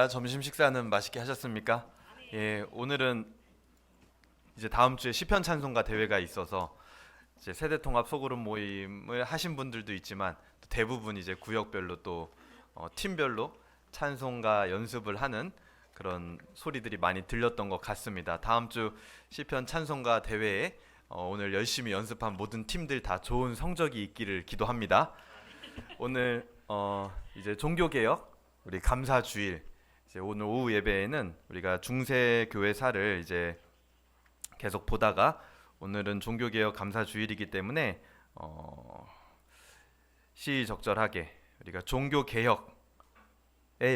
할렐루야. 점심 식사는 맛있게 하셨습니까? 예, 오늘은 이제 다음 주에 시편 찬송가 대회가 있어서 이제 세대 통합 소그룹 모임을 하신 분들도 있지만 또 대부분 이제 구역별로 또 팀별로 찬송가 연습을 하는 그런 소리들이 많이 들렸던 것 같습니다. 다음 주 시편 찬송가 대회에 오늘 열심히 연습한 모든 팀들 다 좋은 성적이 있기를 기도합니다. 오늘 이제 종교개혁 우리 감사주일 이제 오늘 오후 예배에는 우리가 중세교회사를 이제 계속 보다가 오늘은 종교개혁 감사주일이기 때문에 시의적절하게 우리가 종교개혁의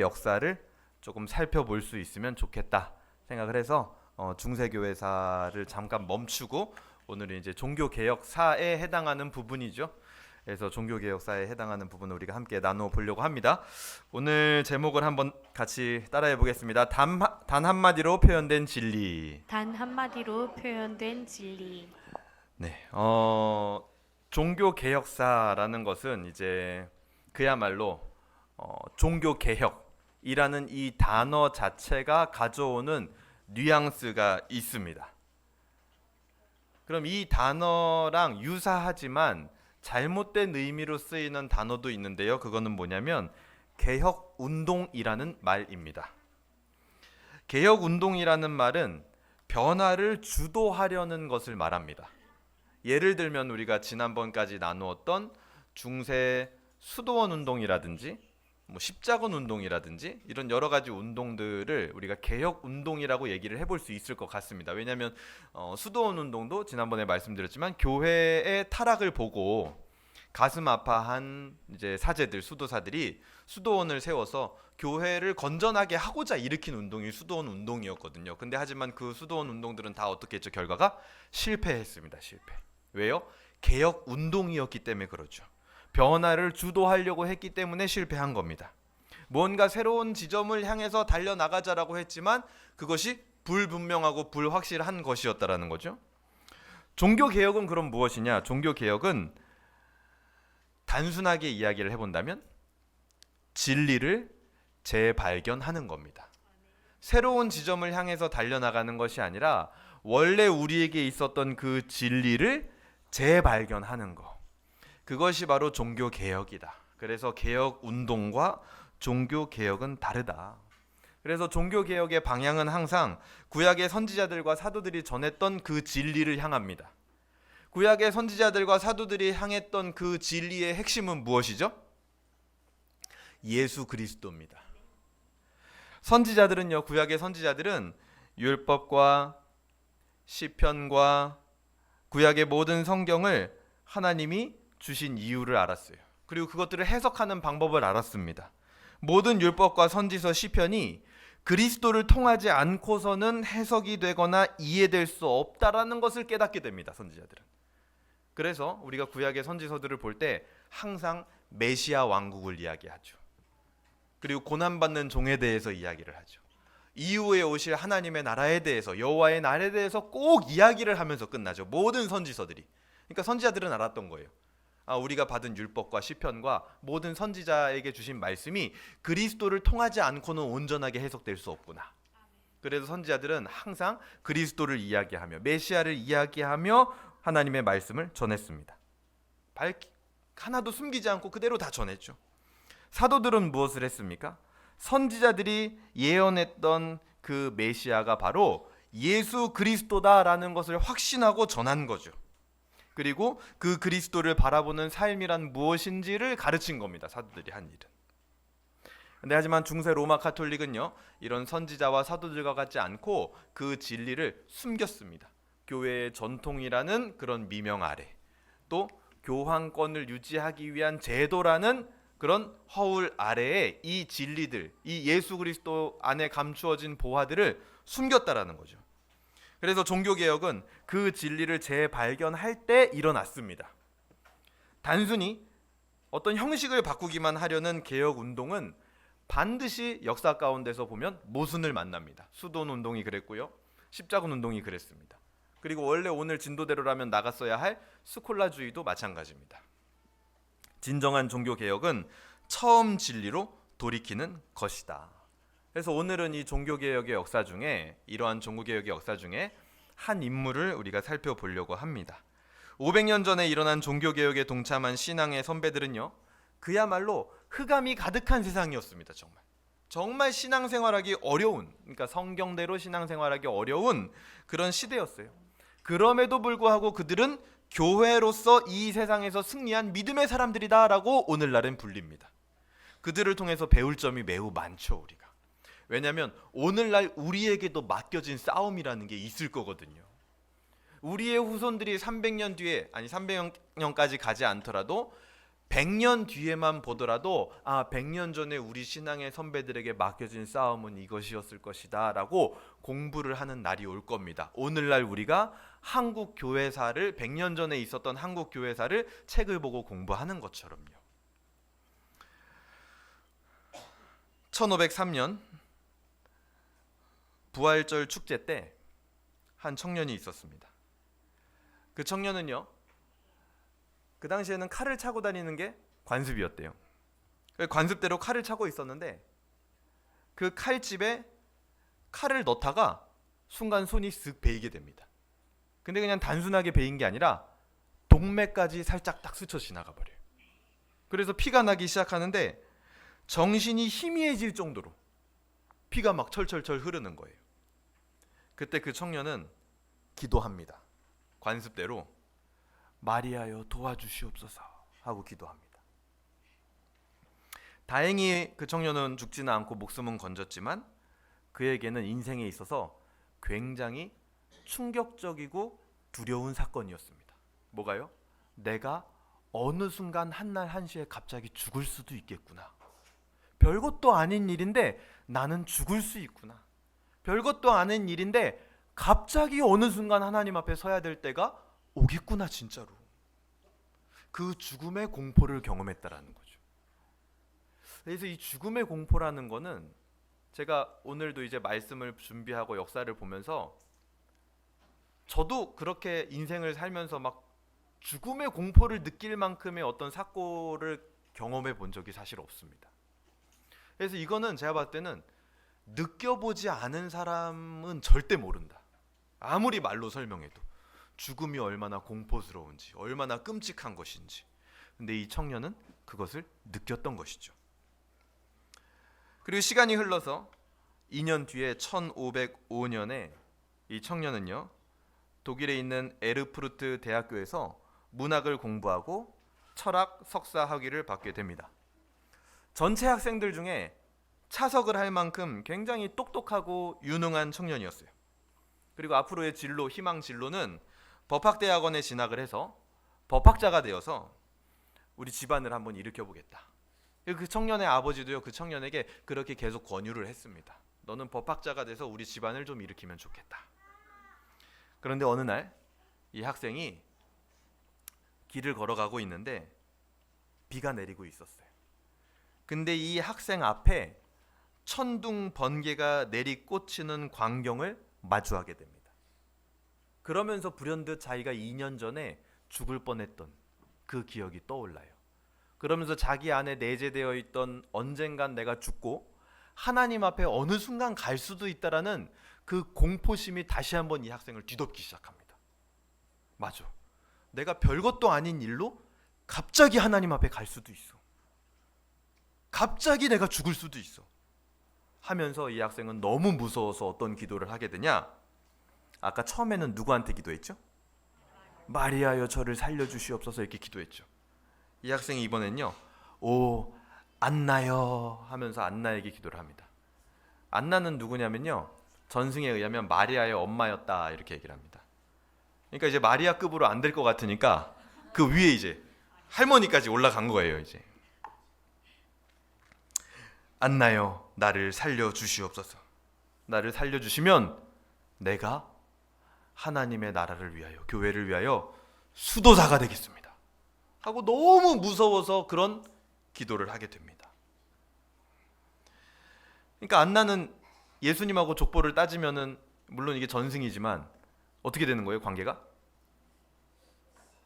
역사를 조금 살펴볼 수 있으면 좋겠다 생각을 해서 중세교회사를 잠깐 멈추고 오늘은 이제 종교개혁사에 해당하는 부분이죠. 그래서 종교개혁사에 해당하는 부분을 우리가 함께 나누어 보려고 합니다. 오늘 제목을 한번 같이 따라해 보겠습니다. 단 한마디로 표현된 진리. 단 한마디로 표현된 진리. 네, 종교개혁사라는 것은 이제 그야말로 종교개혁이라는 이 단어 자체가 가져오는 뉘앙스가 있습니다. 그럼 이 단어랑 유사하지만 잘못된 의미로 쓰이는 단어도 있는데요. 그거는 뭐냐면 개혁운동이라는 말입니다. 개혁운동이라는 말은 변화를 주도하려는 것을 말합니다. 예를 들면 우리가 지난번까지 나누었던 중세 수도원 운동이라든지 십자군 운동이라든지 이런 여러 가지 운동들을 우리가 개혁 운동이라고 얘기를 해볼 수 있을 것 같습니다. 왜냐하면 수도원 운동도 지난번에 말씀드렸지만 교회의 타락을 보고 가슴 아파한 이제 사제들 수도사들이 수도원을 세워서 교회를 건전하게 하고자 일으킨 운동이 수도원 운동이었거든요. 근데 하지만 그 수도원 운동들은 다 어떻게 했죠? 결과가 실패했습니다. 실패. 왜요? 개혁 운동이었기 때문에 그렇죠. 변화를 주도하려고 했기 때문에 실패한 겁니다. 뭔가 새로운 지점을 향해서 달려나가자라고 했지만 그것이 불분명하고 불확실한 것이었다라는 거죠. 종교개혁은 그럼 무엇이냐? 종교개혁은 단순하게 이야기를 해본다면 진리를 재발견하는 겁니다. 새로운 지점을 향해서 달려나가는 것이 아니라 원래 우리에게 있었던 그 진리를 재발견하는 것. 그것이 바로 종교개혁이다. 그래서 개혁운동과 종교개혁은 다르다. 그래서 종교개혁의 방향은 항상 구약의 선지자들과 사도들이 전했던 그 진리를 향합니다. 구약의 선지자들과 사도들이 향했던 그 진리의 핵심은 무엇이죠? 예수 그리스도입니다. 선지자들은요, 구약의 선지자들은 율법과 시편과 구약의 모든 성경을 하나님이 주신 이유를 알았어요. 그리고 그것들을 해석하는 방법을 알았습니다. 모든 율법과 선지서 시편이 그리스도를 통하지 않고서는 해석이 되거나 이해될 수 없다라는 것을 깨닫게 됩니다. 선지자들은. 그래서 우리가 구약의 선지서들을 볼 때 항상 메시아 왕국을 이야기하죠. 그리고 고난받는 종에 대해서 이야기를 하죠. 이후에 오실 하나님의 나라에 대해서, 여호와의 나라에 대해서 꼭 이야기를 하면서 끝나죠. 모든 선지서들이. 그러니까 선지자들은 알았던 거예요. 우리가 받은 율법과 시편과 모든 선지자에게 주신 말씀이 그리스도를 통하지 않고는 온전하게 해석될 수 없구나. 그래서 선지자들은 항상 그리스도를 이야기하며 메시아를 이야기하며 하나님의 말씀을 전했습니다. 하나도 숨기지 않고 그대로 다 전했죠. 사도들은 무엇을 했습니까? 선지자들이 예언했던 그 메시아가 바로 예수 그리스도다라는 것을 확신하고 전한 거죠. 그리고 그 그리스도를 바라보는 삶이란 무엇인지를 가르친 겁니다. 사도들이 한 일은. 근데 하지만 중세 로마 가톨릭은요, 이런 선지자와 사도들과 같지 않고 그 진리를 숨겼습니다. 교회의 전통이라는 그런 미명 아래, 또 교황권을 유지하기 위한 제도라는 그런 허울 아래에 이 진리들, 이 예수 그리스도 안에 감추어진 보화들을 숨겼다라는 거죠. 그래서 종교개혁은 그 진리를 재발견할 때 일어났습니다. 단순히 어떤 형식을 바꾸기만 하려는 개혁운동은 반드시 역사 가운데서 보면 모순을 만납니다. 수도원 운동이 그랬고요. 십자군 운동이 그랬습니다. 그리고 원래 오늘 진도대로라면 나갔어야 할 스콜라주의도 마찬가지입니다. 진정한 종교개혁은 처음 진리로 돌이키는 것이다. 그래서 오늘은 이 종교개혁의 역사 중에 이러한 종교개혁의 역사 중에 한 인물을 우리가 살펴보려고 합니다. 500년 전에 일어난 종교개혁에 동참한 신앙의 선배들은요, 그야말로 흑암이 가득한 세상이었습니다. 정말 신앙생활하기 어려운, 그러니까 성경대로 신앙생활하기 어려운 그런 시대였어요. 그럼에도 불구하고 그들은 교회로서 이 세상에서 승리한 믿음의 사람들이다라고 오늘날은 불립니다. 그들을 통해서 배울 점이 매우 많죠, 우리가. 왜냐하면 오늘날 우리에게도 맡겨진 싸움이라는 게 있을 거거든요. 우리의 후손들이 300년 뒤에, 아니 300년까지 가지 않더라도 100년 뒤에만 보더라도 100년 전에 우리 신앙의 선배들에게 맡겨진 싸움은 이것이었을 것이다 라고 공부를 하는 날이 올 겁니다. 오늘날 우리가 한국 교회사를, 100년 전에 있었던 한국 교회사를 책을 보고 공부하는 것처럼요. 1503년 부활절 축제 때 한 청년이 있었습니다. 그 청년은요, 그 당시에는 칼을 차고 다니는 게 관습이었대요. 관습대로 칼을 차고 있었는데 그 칼집에 칼을 넣다가 순간 손이 쓱 베이게 됩니다. 근데 그냥 단순하게 베인 게 아니라 동맥까지 살짝 딱 스쳐 지나가 버려요. 그래서 피가 나기 시작하는데 정신이 희미해질 정도로 피가 막 철철철 흐르는 거예요. 그때 그 청년은 기도합니다. 관습대로 마리아여 도와주시옵소서 하고 기도합니다. 다행히 그 청년은 죽지는 않고 목숨은 건졌지만 그에게는 인생에 있어서 굉장히 충격적이고 두려운 사건이었습니다. 뭐가요? 내가 어느 순간 한날 한시에 갑자기 죽을 수도 있겠구나. 별것도 아닌 일인데 나는 죽을 수 있구나. 별것도 아닌 일인데 갑자기 어느 순간 하나님 앞에 서야 될 때가 오겠구나 진짜로. 그 죽음의 공포를 경험했다라는 거죠. 그래서 이 죽음의 공포라는 거는 제가 오늘도 이제 말씀을 준비하고 역사를 보면서 저도 그렇게 인생을 살면서 막 죽음의 공포를 느낄 만큼의 어떤 사고를 경험해 본 적이 사실 없습니다. 그래서 이거는 제가 봤을 때는 느껴보지 않은 사람은 절대 모른다. 아무리 말로 설명해도 죽음이 얼마나 공포스러운지, 얼마나 끔찍한 것인지. 근데 이 청년은 그것을 느꼈던 것이죠. 그리고 시간이 흘러서 2년 뒤에 1505년에 이 청년은요, 독일에 있는 에르푸르트 대학교에서 문학을 공부하고 철학 석사 학위를 받게 됩니다. 전체 학생들 중에 차석을 할 만큼 굉장히 똑똑하고 유능한 청년이었어요. 그리고 앞으로의 진로, 희망 진로는 법학대학원에 진학을 해서 법학자가 되어서 우리 집안을 한번 일으켜보겠다. 그 청년의 아버지도요, 그 청년에게 그렇게 계속 권유를 했습니다. 너는 법학자가 돼서 우리 집안을 좀 일으키면 좋겠다. 그런데 어느 날 이 학생이 길을 걸어가고 있는데 비가 내리고 있었어요. 근데 이 학생 앞에 천둥 번개가 내리꽂히는 광경을 마주하게 됩니다. 그러면서 불현듯 자기가 2년 전에 죽을 뻔했던 그 기억이 떠올라요. 그러면서 자기 안에 내재되어 있던 언젠간 내가 죽고 하나님 앞에 어느 순간 갈 수도 있다라는 그 공포심이 다시 한번 이 학생을 뒤덮기 시작합니다. 맞아. 내가 별것도 아닌 일로 갑자기 하나님 앞에 갈 수도 있어. 갑자기 내가 죽을 수도 있어. 하면서 이 학생은 너무 무서워서 어떤 기도를 하게 되냐? 아까 처음에는 누구한테 기도했죠? 마리아여 저를 살려주시옵소서 이렇게 기도했죠. 이 학생이 이번엔요, 오 안나여 하면서 안나에게 기도를 합니다. 안나는 누구냐면요, 전승에 의하면 마리아의 엄마였다 이렇게 얘기를 합니다. 그러니까 이제 마리아급으로 안 될 것 같으니까 그 위에 이제 할머니까지 올라간 거예요. 이제 안나여 나를 살려주시옵소서. 나를 살려주시면 내가 하나님의 나라를 위하여, 교회를 위하여 수도사가 되겠습니다 하고 너무 무서워서 그런 기도를 하게 됩니다. 그러니까 안나는 예수님하고 족보를 따지면은 물론 이게 전승이지만 어떻게 되는 거예요? 관계가?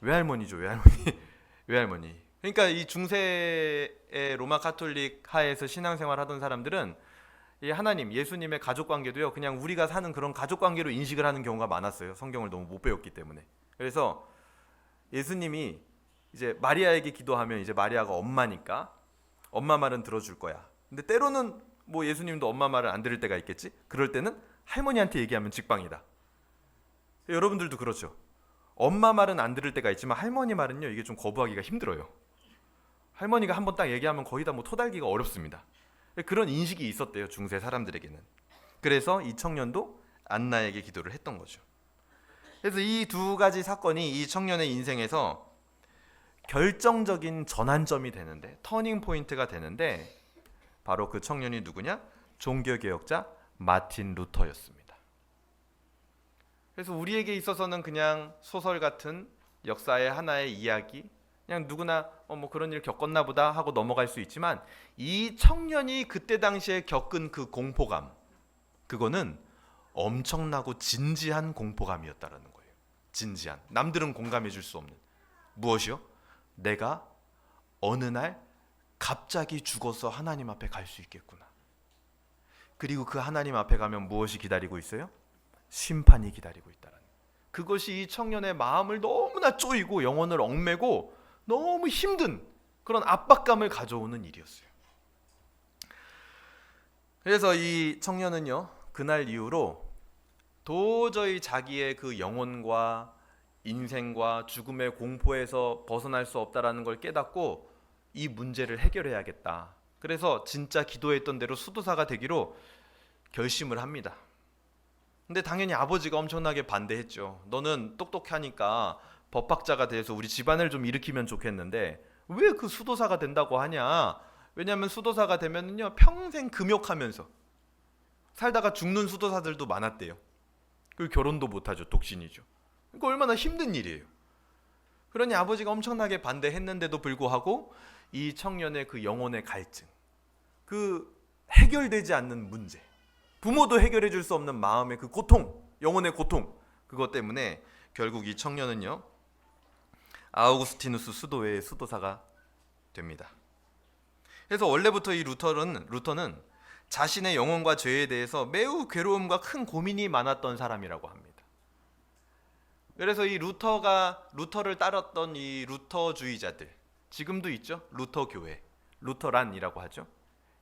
외할머니죠. 외할머니. 외할머니. 그러니까 이 중세의 로마 카톨릭 하에서 신앙생활 하던 사람들은 이 하나님, 예수님의 가족 관계도요, 그냥 우리가 사는 그런 가족 관계로 인식을 하는 경우가 많았어요. 성경을 너무 못 배웠기 때문에. 그래서 예수님이 이제 마리아에게 기도하면 이제 마리아가 엄마니까 엄마 말은 들어줄 거야. 근데 때로는 뭐 예수님도 엄마 말을 안 들을 때가 있겠지. 그럴 때는 할머니한테 얘기하면 직방이다. 여러분들도 그렇죠. 엄마 말은 안 들을 때가 있지만 할머니 말은요, 이게 좀 거부하기가 힘들어요. 할머니가 한번 딱 얘기하면 거의 다 뭐 토달기가 어렵습니다. 그런 인식이 있었대요, 중세 사람들에게는. 그래서 이 청년도 안나에게 기도를 했던 거죠. 그래서 이 두 가지 사건이 이 청년의 인생에서 결정적인 전환점이 되는데, 터닝 포인트가 되는데, 바로 그 청년이 누구냐? 종교개혁자 마틴 루터였습니다. 그래서 우리에게 있어서는 그냥 소설 같은 역사의 하나의 이야기, 그냥 누구나 뭐 그런 일 겪었나 보다 하고 넘어갈 수 있지만, 이 청년이 그때 당시에 겪은 그 공포감, 그거는 엄청나고 진지한 공포감이었다라는 거예요. 진지한, 남들은 공감해 줄 수 없는. 무엇이요? 내가 어느 날 갑자기 죽어서 하나님 앞에 갈 수 있겠구나. 그리고 그 하나님 앞에 가면 무엇이 기다리고 있어요? 심판이 기다리고 있다라는. 그것이 이 청년의 마음을 너무나 쪼이고 영혼을 얽매고 너무 힘든 그런 압박감을 가져오는 일이었어요. 그래서 이 청년은요, 그날 이후로 도저히 자기의 그 영혼과 인생과 죽음의 공포에서 벗어날 수 없다라는 걸 깨닫고 이 문제를 해결해야겠다. 그래서 진짜 기도했던 대로 수도사가 되기로 결심을 합니다. 근데 당연히 아버지가 엄청나게 반대했죠. 너는 똑똑하니까 법학자가 돼서 우리 집안을 좀 일으키면 좋겠는데 왜 그 수도사가 된다고 하냐? 왜냐하면 수도사가 되면은요, 평생 금욕하면서 살다가 죽는 수도사들도 많았대요. 그리고 결혼도 못하죠. 독신이죠. 그러니까 얼마나 힘든 일이에요. 그러니 아버지가 엄청나게 반대했는데도 불구하고 이 청년의 그 영혼의 갈증, 그 해결되지 않는 문제, 부모도 해결해 줄 수 없는 마음의 그 고통, 영혼의 고통, 그것 때문에 결국 이 청년은요, 아우구스티누스 수도의 수도사가 됩니다. 그래서 원래부터 이 루터는 자신의 영혼과 죄에 대해서 매우 괴로움과 큰 고민이 많았던 사람이라고 합니다. 그래서 이 루터를 따랐던 이 루터주의자들, 지금도 있죠. 루터 교회, 루터란이라고 하죠.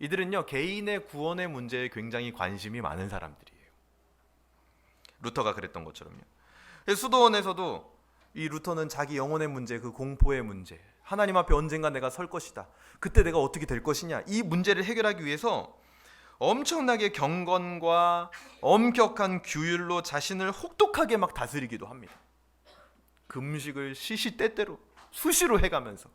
이들은요, 개인의 구원의 문제에 굉장히 관심이 많은 사람들이에요. 루터가 그랬던 것처럼요. 그래서 수도원에서도 이 루터는 자기 영혼의 문제, 그 공포의 문제, 하나님 앞에 언젠가 내가 설 것이다, 그때 내가 어떻게 될 것이냐, 이 문제를 해결하기 위해서 엄청나게 경건과 엄격한 규율로 자신을 혹독하게 막 다스리기도 합니다. 금식을 시시때때로 수시로 해가면서,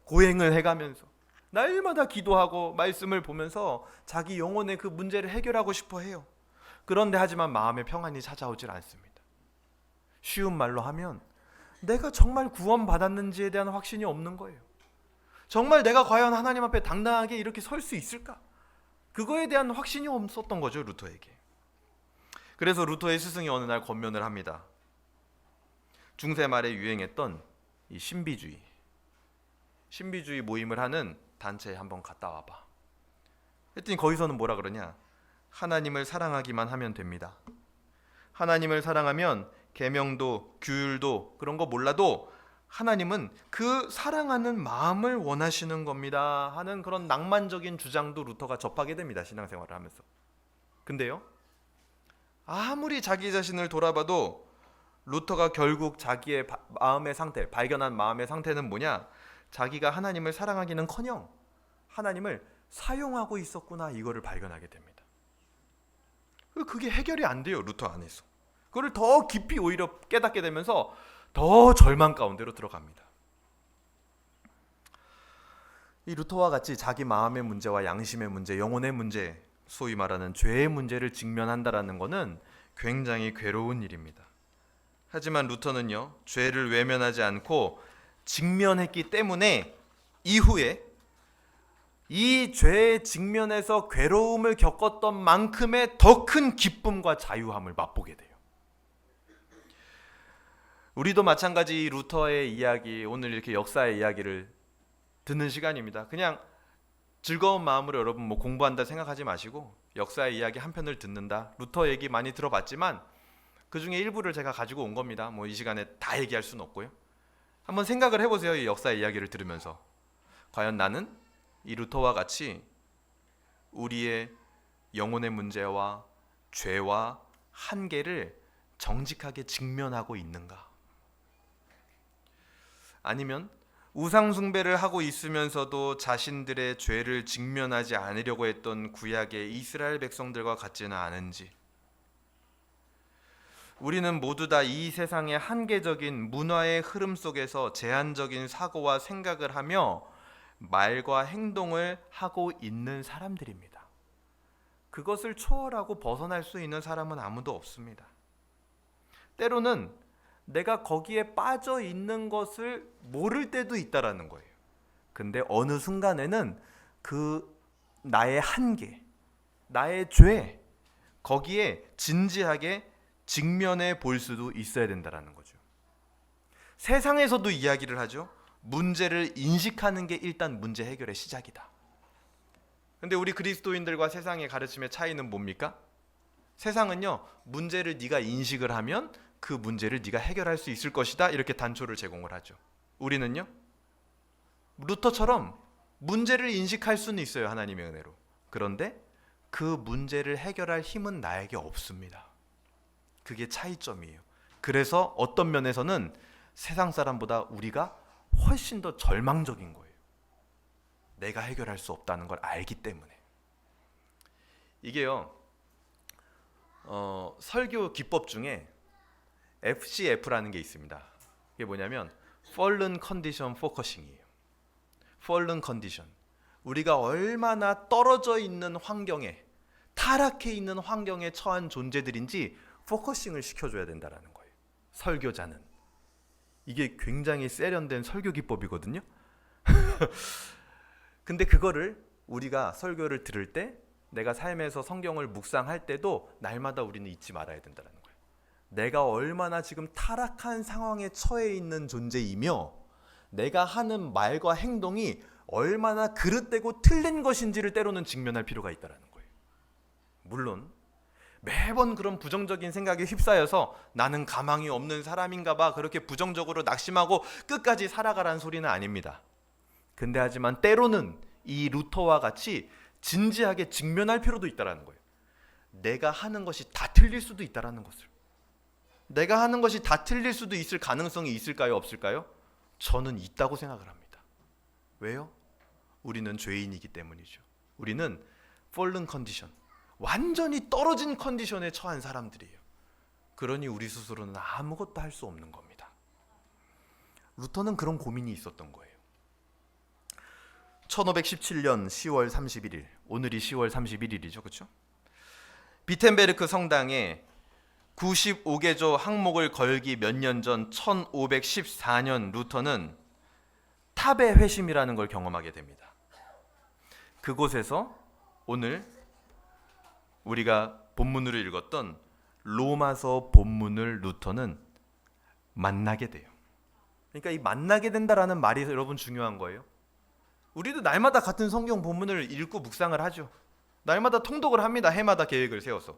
고행을 해가면서 날마다 기도하고 말씀을 보면서 자기 영혼의 그 문제를 해결하고 싶어 해요. 그런데 하지만 마음의 평안이 찾아오질 않습니다. 쉬운 말로 하면 내가 정말 구원받았는지에 대한 확신이 없는 거예요. 정말 내가 과연 하나님 앞에 당당하게 이렇게 설 수 있을까? 그거에 대한 확신이 없었던 거죠, 루터에게. 그래서 루터의 스승이 어느 날 권면을 합니다. 중세 말에 유행했던 이 신비주의 모임을 하는 단체에 한번 갔다 와봐. 했더니 거기서는 뭐라 그러냐? 하나님을 사랑하기만 하면 됩니다. 하나님을 사랑하면 계명도 규율도 그런 거 몰라도 하나님은 그 사랑하는 마음을 원하시는 겁니다 하는 그런 낭만적인 주장도 루터가 접하게 됩니다, 신앙생활을 하면서. 근데요, 아무리 자기 자신을 돌아봐도 루터가 결국 자기의 마음의 상태, 발견한 마음의 상태는 뭐냐? 자기가 하나님을 사랑하기는커녕 하나님을 사용하고 있었구나, 이거를 발견하게 됩니다. 그게 해결이 안 돼요, 루터 안에서. 그걸 더 깊이 오히려 깨닫게 되면서 더 절망 가운데로 들어갑니다. 이 루터와 같이 자기 마음의 문제와 양심의 문제, 영혼의 문제, 소위 말하는 죄의 문제를 직면한다라는 것은 굉장히 괴로운 일입니다. 하지만 루터는요, 죄를 외면하지 않고 직면했기 때문에 이후에 이 죄의 직면에서 괴로움을 겪었던 만큼의 더 큰 기쁨과 자유함을 맛보게 돼요. 우리도 마찬가지 루터의 이야기, 오늘 이렇게 역사의 이야기를 듣는 시간입니다. 그냥 즐거운 마음으로 여러분 뭐 공부한다 생각하지 마시고 역사의 이야기 한 편을 듣는다. 루터 얘기 많이 들어봤지만 그 중에 일부를 제가 가지고 온 겁니다. 뭐 이 시간에 다 얘기할 수는 없고요. 한번 생각을 해보세요. 이 역사의 이야기를 들으면서 과연 나는 이 루터와 같이 우리의 영혼의 문제와 죄와 한계를 정직하게 직면하고 있는가? 아니면 우상 숭배를 하고 있으면서도 자신들의 죄를 직면하지 않으려고 했던 구약의 이스라엘 백성들과 같지는 않은지, 우리는 모두 다 이 세상의 한계적인 문화의 흐름 속에서 제한적인 사고와 생각을 하며 말과 행동을 하고 있는 사람들입니다. 그것을 초월하고 벗어날 수 있는 사람은 아무도 없습니다. 때로는 내가 거기에 빠져 있는 것을 모를 때도 있다라는 거예요. 근데 어느 순간에는 그 나의 한계, 나의 죄, 거기에 진지하게 직면해 볼 수도 있어야 된다라는 거죠. 세상에서도 이야기를 하죠. 문제를 인식하는 게 일단 문제 해결의 시작이다. 근데 우리 그리스도인들과 세상의 가르침의 차이는 뭡니까? 세상은요, 문제를 네가 인식을 하면 그 문제를 네가 해결할 수 있을 것이다, 이렇게 단초를 제공을 하죠. 우리는요, 루터처럼 문제를 인식할 수는 있어요, 하나님의 은혜로. 그런데 그 문제를 해결할 힘은 나에게 없습니다. 그게 차이점이에요. 그래서 어떤 면에서는 세상 사람보다 우리가 훨씬 더 절망적인 거예요. 내가 해결할 수 없다는 걸 알기 때문에. 이게요, 설교 기법 중에 FCF라는 게 있습니다. 이게 뭐냐면 Fallen Condition Focusing이에요. Fallen Condition. 우리가 얼마나 떨어져 있는 환경에, 타락해 있는 환경에 처한 존재들인지 포커싱을 시켜줘야 된다라는 거예요. 설교자는. 이게 굉장히 세련된 설교 기법이거든요. 근데 그거를 우리가 설교를 들을 때, 내가 삶에서 성경을 묵상할 때도 날마다 우리는 잊지 말아야 된다는 거예요. 내가 얼마나 지금 타락한 상황에 처해 있는 존재이며 내가 하는 말과 행동이 얼마나 그릇되고 틀린 것인지를 때로는 직면할 필요가 있다는 거예요. 물론 매번 그런 부정적인 생각에 휩싸여서 나는 가망이 없는 사람인가 봐, 그렇게 부정적으로 낙심하고 끝까지 살아가라는 소리는 아닙니다. 근데 하지만 때로는 이 루터와 같이 진지하게 직면할 필요도 있다는 거예요. 내가 하는 것이 다 틀릴 수도 있다는 것을. 내가 하는 것이 다 틀릴 수도 있을 가능성이 있을까요, 없을까요? 저는 있다고 생각을 합니다. 왜요? 우리는 죄인이기 때문이죠. 우리는 fallen condition, 완전히 떨어진 컨디션에 처한 사람들이에요. 그러니 우리 스스로는 아무것도 할 수 없는 겁니다. 루터는 그런 고민이 있었던 거예요. 1517년 10월 31일, 오늘이 10월 31일이죠, 그렇죠? 비텐베르크 성당에 95개조 항목을 걸기 몇 년 전 1514년 루터는 탑의 회심이라는 걸 경험하게 됩니다. 그곳에서 오늘 우리가 본문으로 읽었던 로마서 본문을 루터는 만나게 돼요. 그러니까 이 만나게 된다라는 말이 여러분 중요한 거예요. 우리도 날마다 같은 성경 본문을 읽고 묵상을 하죠. 날마다 통독을 합니다. 해마다 계획을 세워서.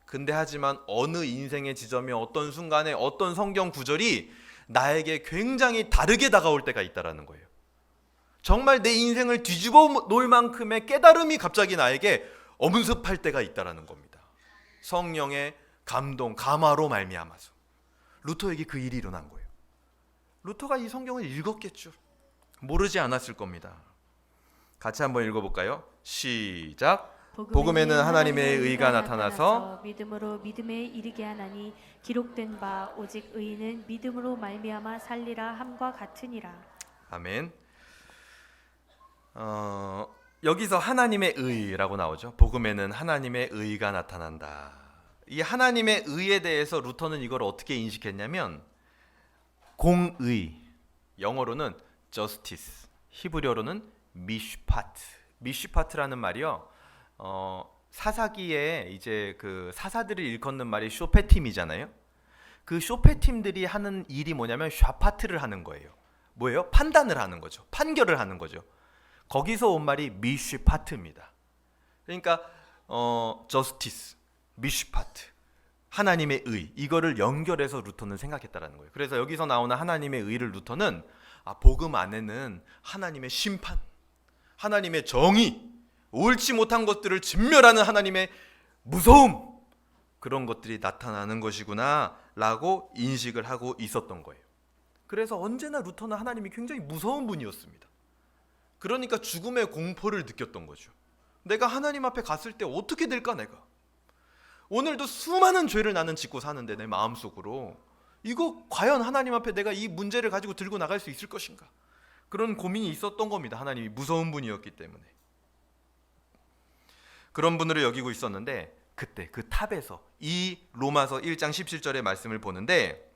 근데 하지만 어느 인생의 지점에 어떤 순간에 어떤 성경 구절이 나에게 굉장히 다르게 다가올 때가 있다라는 거예요. 정말 내 인생을 뒤집어 놓을 만큼의 깨달음이 갑자기 나에게 엄습할 때가 있다라는 겁니다. 성령의 감동, 감화로 말미암아서. 루터에게 그 일이 일어난 거예요. 루터가 이 성경을 읽었겠죠. 모르지 않았을 겁니다. 같이 한번 읽어볼까요? 시작. 복음에는 하나님의 의가 나타나서 믿음으로 믿음에 이르게 하나니 기록된 바 오직 의인은 믿음으로 말미암아 살리라 함과 같으니라. 아멘. 여기서 하나님의 의라고 나오죠. 복음에는 하나님의 의가 나타난다. 이 하나님의 의에 대해서 루터는 이걸 어떻게 인식했냐면 공의, 영어로는 justice, 히브리어로는 미슈파트. 미슈파트라는 말이요. 사사기에 이제 그 사사들을 일컫는 말이 쇼페팀이잖아요. 그 쇼페팀들이 하는 일이 뭐냐면 샤파트를 하는 거예요. 뭐예요? 판단을 하는 거죠. 판결을 하는 거죠. 거기서 온 말이 미슈파트입니다. 그러니까 저스티스, 미슈파트, 하나님의 의, 이거를 연결해서 루터는 생각했다라는 거예요. 그래서 여기서 나오는 하나님의 의를 루터는 복음 안에는 하나님의 심판, 하나님의 정의, 옳지 못한 것들을 진멸하는 하나님의 무서움, 그런 것들이 나타나는 것이구나 라고 인식을 하고 있었던 거예요. 그래서 언제나 루터는 하나님이 굉장히 무서운 분이었습니다. 그러니까 죽음의 공포를 느꼈던 거죠. 내가 하나님 앞에 갔을 때 어떻게 될까 내가. 오늘도 수많은 죄를 나는 짓고 사는데 내 마음속으로 이거 과연 하나님 앞에 내가 이 문제를 가지고 들고 나갈 수 있을 것인가. 그런 고민이 있었던 겁니다. 하나님이 무서운 분이었기 때문에. 그런 분으로 여기고 있었는데 그때 그 탑에서 이 로마서 1장 17절의 말씀을 보는데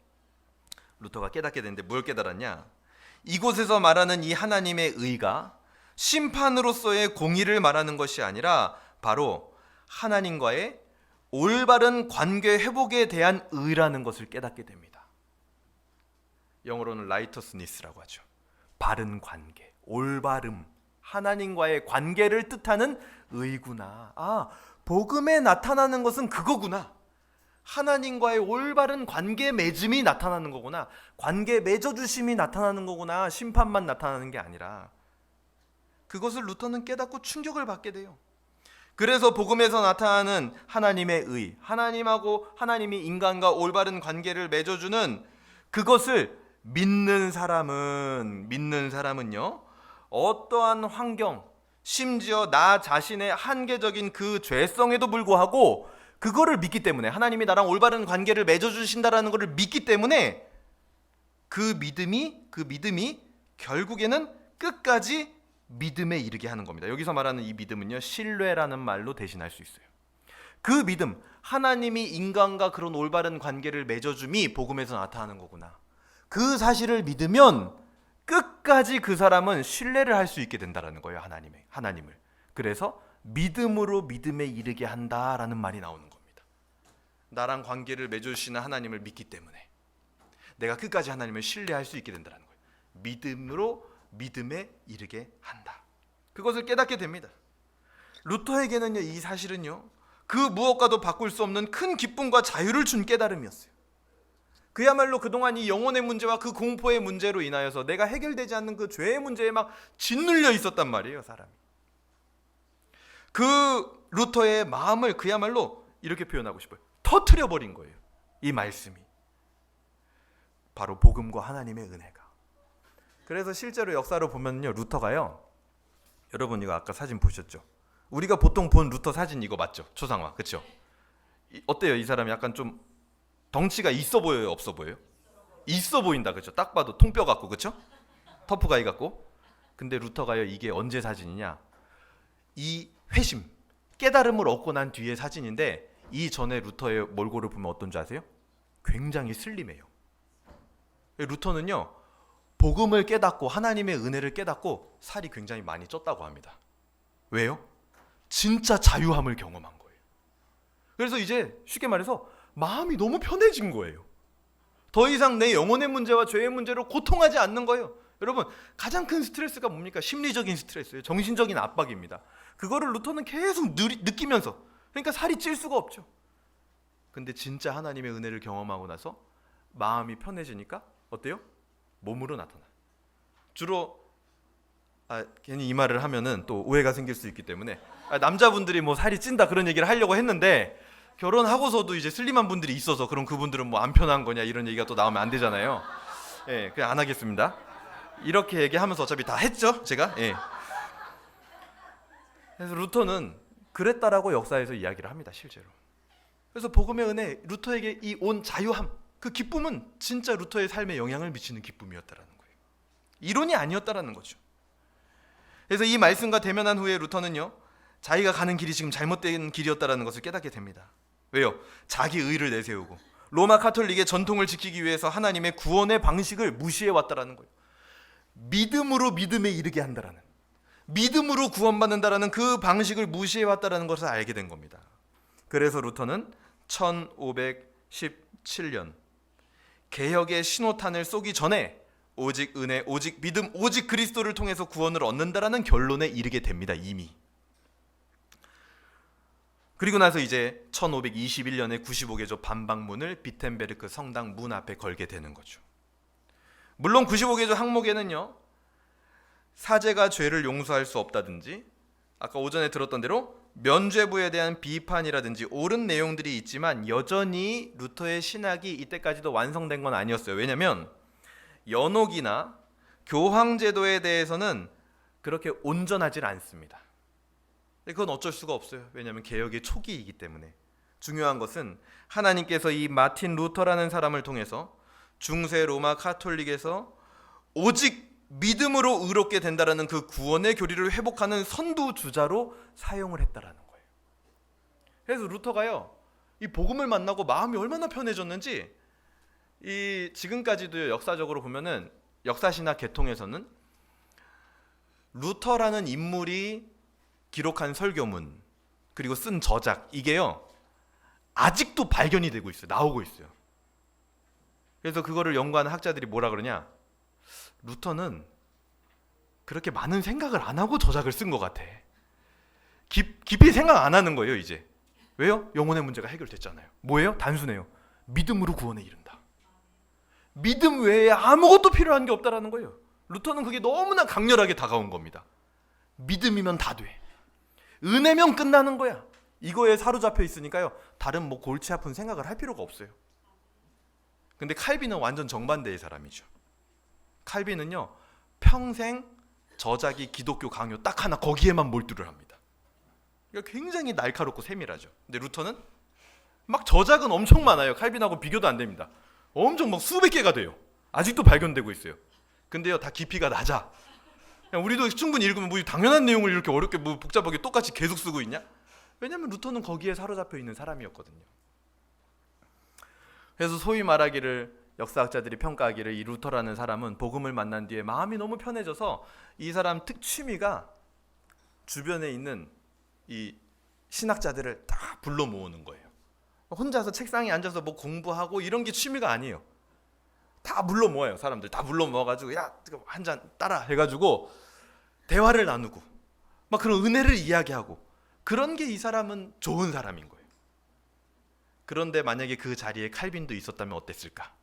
루터가 깨닫게 되는데 뭘 깨달았냐? 이곳에서 말하는 이 하나님의 의가 심판으로서의 공의를 말하는 것이 아니라 바로 하나님과의 올바른 관계 회복에 대한 의라는 것을 깨닫게 됩니다. 영어로는 righteousness라고 하죠. 바른 관계, 올바름, 하나님과의 관계를 뜻하는 의구나. 복음에 나타나는 것은 그거구나. 하나님과의 올바른 관계 맺음이 나타나는 거구나. 관계 맺어주심이 나타나는 거구나. 심판만 나타나는 게 아니라. 그것을 루터는 깨닫고 충격을 받게 돼요. 그래서 복음에서 나타나는 하나님의 의, 하나님하고 하나님이 인간과 올바른 관계를 맺어주는 그것을 믿는 사람은요, 어떠한 환경, 심지어 나 자신의 한계적인 그 죄성에도 불구하고 그거를 믿기 때문에, 하나님이 나랑 올바른 관계를 맺어주신다라는 것을 믿기 때문에 그 믿음이 결국에는 끝까지 믿음에 이르게 하는 겁니다. 여기서 말하는 이 믿음은요, 신뢰라는 말로 대신할 수 있어요. 그 믿음, 하나님이 인간과 그런 올바른 관계를 맺어줌이 복음에서 나타나는 거구나. 그 사실을 믿으면 끝까지 그 사람은 신뢰를 할 수 있게 된다는 거예요. 하나님을. 그래서 믿음으로 믿음에 이르게 한다라는 말이 나오는 겁니다. 나랑 관계를 맺어주시는 하나님을 믿기 때문에 내가 끝까지 하나님을 신뢰할 수 있게 된다는 거예요. 믿음으로 믿음에 이르게 한다. 그것을 깨닫게 됩니다. 루터에게는요, 이 사실은요, 그 무엇과도 바꿀 수 없는 큰 기쁨과 자유를 준 깨달음이었어요. 그야말로 그동안 이 영혼의 문제와 그 공포의 문제로 인하여서 내가 해결되지 않는 그 죄의 문제에 막 짓눌려 있었단 말이에요, 사람이. 그 루터의 마음을 그야말로 이렇게 표현하고 싶어요. 터트려 버린 거예요, 이 말씀이. 바로 복음과 하나님의 은혜가. 그래서 실제로 역사로 보면요, 루터가요, 여러분 이거 아까 사진 보셨죠? 우리가 보통 본 루터 사진 이거 맞죠? 초상화, 그렇죠? 어때요? 이 사람이 약간 좀 덩치가 있어 보여요, 없어 보여요? 있어 보인다, 그렇죠? 딱 봐도 통뼈 같고, 그렇죠? 터프가이 같고. 근데 루터가요, 이게 언제 사진이냐? 이 회심, 깨달음을 얻고 난 뒤의 사진인데, 이 전에 루터의 몰골을 보면 어떤지 아세요? 굉장히 슬림해요. 루터는요, 복음을 깨닫고 하나님의 은혜를 깨닫고 살이 굉장히 많이 쪘다고 합니다. 왜요? 진짜 자유함을 경험한 거예요. 그래서 이제 쉽게 말해서 마음이 너무 편해진 거예요. 더 이상 내 영혼의 문제와 죄의 문제로 고통하지 않는 거예요. 여러분, 가장 큰 스트레스가 뭡니까? 심리적인 스트레스예요. 정신적인 압박입니다. 그거를 루터는 계속 느끼면서, 그러니까 살이 찔 수가 없죠. 근데 진짜 하나님의 은혜를 경험하고 나서 마음이 편해지니까 어때요? 몸으로 나타나. 주로 괜히 이 말을 하면은 또 오해가 생길 수 있기 때문에 남자분들이 뭐 살이 찐다 그런 얘기를 하려고 했는데, 결혼하고서도 이제 슬림한 분들이 있어서 그럼 그분들은 뭐 안 편한 거냐 이런 얘기가 또 나오면 안 되잖아요. 예, 그냥 안 하겠습니다. 이렇게 얘기하면서 어차피 다 했죠, 제가. 예. 그래서 루터는 그랬다라고 역사에서 이야기를 합니다, 실제로. 그래서 복음의 은혜, 루터에게 이 온 자유함, 그 기쁨은 진짜 루터의 삶에 영향을 미치는 기쁨이었다라는 거예요. 이론이 아니었다라는 거죠. 그래서 이 말씀과 대면한 후에 루터는요, 자기가 가는 길이 지금 잘못된 길이었다라는 것을 깨닫게 됩니다. 왜요? 자기 의를 내세우고 로마 카톨릭의 전통을 지키기 위해서 하나님의 구원의 방식을 무시해 왔다라는 거예요. 믿음으로 믿음에 이르게 한다라는, 믿음으로 구원받는다라는 그 방식을 무시해 왔다라는 것을 알게 된 겁니다. 그래서 루터는 1517년 개혁의 신호탄을 쏘기 전에 오직 은혜, 오직 믿음, 오직 그리스도를 통해서 구원을 얻는다라는 결론에 이르게 됩니다. 이미 그리고 나서 이제 1521년에 95개조 반박문을 비텐베르크 성당 문 앞에 걸게 되는 거죠. 물론 95개조 항목에는요, 사제가 죄를 용서할 수 없다든지, 아까 오전에 들었던 대로 면죄부에 대한 비판이라든지 옳은 내용들이 있지만 여전히 루터의 신학이 이때까지도 완성된 건 아니었어요. 왜냐하면 연옥이나 교황제도에 대해서는 그렇게 온전하지 않습니다. 그건 어쩔 수가 없어요. 왜냐하면 개혁의 초기이기 때문에. 중요한 것은 하나님께서 이 마틴 루터라는 사람을 통해서 중세 로마 카톨릭에서 오직 믿음으로 의롭게 된다라는 그 구원의 교리를 회복하는 선두주자로 사용을 했다라는 거예요. 그래서 루터가요, 이 복음을 만나고 마음이 얼마나 편해졌는지, 이 지금까지도 역사적으로 보면은 역사신학 계통에서는 루터라는 인물이 기록한 설교문 그리고 쓴 저작, 이게요 아직도 발견이 되고 있어요. 나오고 있어요. 그래서 그거를 연구하는 학자들이 뭐라 그러냐, 루터는 그렇게 많은 생각을 안 하고 저작을 쓴 것 같아. 깊이 생각 안 하는 거예요 이제. 왜요? 영혼의 문제가 해결됐잖아요. 뭐예요? 단순해요. 믿음으로 구원에 이른다. 믿음 외에 아무것도 필요한 게 없다라는 거예요. 루터는 그게 너무나 강렬하게 다가온 겁니다. 믿음이면 다 돼. 은혜면 끝나는 거야. 이거에 사로잡혀 있으니까요, 다른 뭐 골치 아픈 생각을 할 필요가 없어요. 근데 칼빈은 완전 정반대의 사람이죠. 칼빈은요, 평생 저작이 기독교 강요 딱 하나 거기에만 몰두를 합니다. 그러니까 굉장히 날카롭고 세밀하죠. 근데 루터는 막 저작은 엄청 많아요. 칼빈하고 비교도 안 됩니다. 엄청 막 수백 개가 돼요. 아직도 발견되고 있어요. 근데요, 다 깊이가 낮아. 그냥 우리도 충분히 읽으면 뭐 당연한 내용을 이렇게 어렵게 뭐 복잡하게 똑같이 계속 쓰고 있냐? 왜냐하면 루터는 거기에 사로잡혀 있는 사람이었거든요. 그래서 소위 말하기를, 역사학자들이 평가하기를, 이 루터라는 사람은 복음을 만난 뒤에 마음이 너무 편해져서 이 사람 특취미가 주변에 있는 이 신학자들을 다 불러 모으는 거예요. 혼자서 책상에 앉아서 뭐 공부하고 이런 게 취미가 아니에요. 다 불러 모아요. 사람들 다 불러 모아가지고, 야, 한 잔 따라 해가지고 대화를 나누고 막 그런 은혜를 이야기하고, 그런 게 이 사람은 좋은 사람인 거예요. 그런데 만약에 그 자리에 칼빈도 있었다면 어땠을까?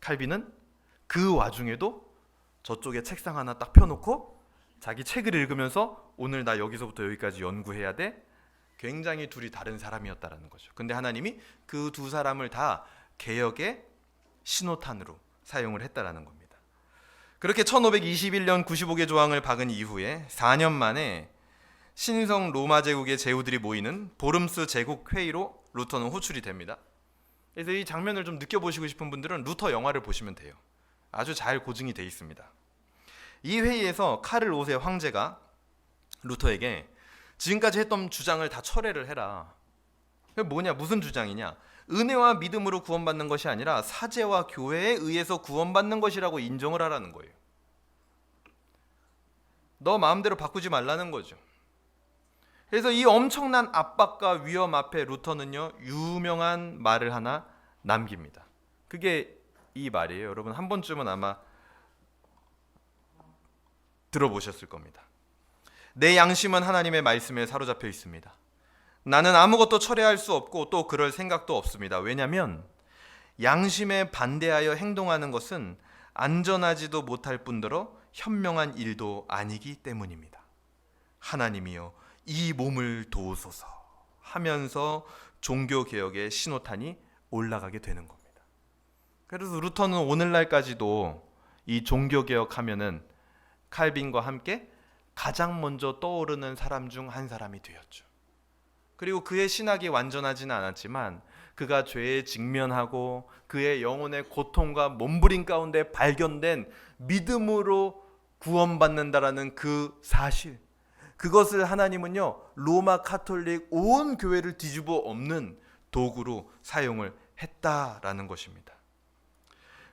칼빈은 그 와중에도 저쪽에 책상 하나 딱 펴놓고 자기 책을 읽으면서 오늘 나 여기서부터 여기까지 연구해야 돼. 굉장히 둘이 다른 사람이었다라는 거죠. 근데 하나님이 그 두 사람을 다 개혁의 신호탄으로 사용을 했다라는 겁니다. 그렇게 1521년 95개 조항을 박은 이후에 4년 만에 신성 로마 제국의 제후들이 모이는 보름스 제국 회의로 루터는 호출이 됩니다. 그래서 이 장면을 좀 느껴보시고 싶은 분들은 루터 영화를 보시면 돼요. 아주 잘 고증이 돼 있습니다. 이 회의에서 카를 5세 황제가 루터에게 지금까지 했던 주장을 다 철회를 해라. 뭐냐, 무슨 주장이냐? 은혜와 믿음으로 구원받는 것이 아니라 사제와 교회에 의해서 구원받는 것이라고 인정을 하라는 거예요. 너 마음대로 바꾸지 말라는 거죠. 그래서 이 엄청난 압박과 위험 앞에 루터는요, 유명한 말을 하나 남깁니다. 그게 이 말이에요. 여러분 한 번쯤은 아마 들어보셨을 겁니다. 내 양심은 하나님의 말씀에 사로잡혀 있습니다. 나는 아무것도 철회할 수 없고 또 그럴 생각도 없습니다. 왜냐하면 양심에 반대하여 행동하는 것은 안전하지도 못할 뿐더러 현명한 일도 아니기 때문입니다. 하나님이여 이 몸을 도우소서 하면서 종교개혁의 신호탄이 올라가게 되는 겁니다. 그래서 루터는 오늘날까지도 이 종교개혁하면은 칼빈과 함께 가장 먼저 떠오르는 사람 중 한 사람이 되었죠. 그리고 그의 신학이 완전하지는 않았지만 그가 죄에 직면하고 그의 영혼의 고통과 몸부림 가운데 발견된 믿음으로 구원받는다라는 그 사실, 그것을 하나님은요 로마 카톨릭 온 교회를 뒤집어 엎는 도구로 사용을 했다라는 것입니다.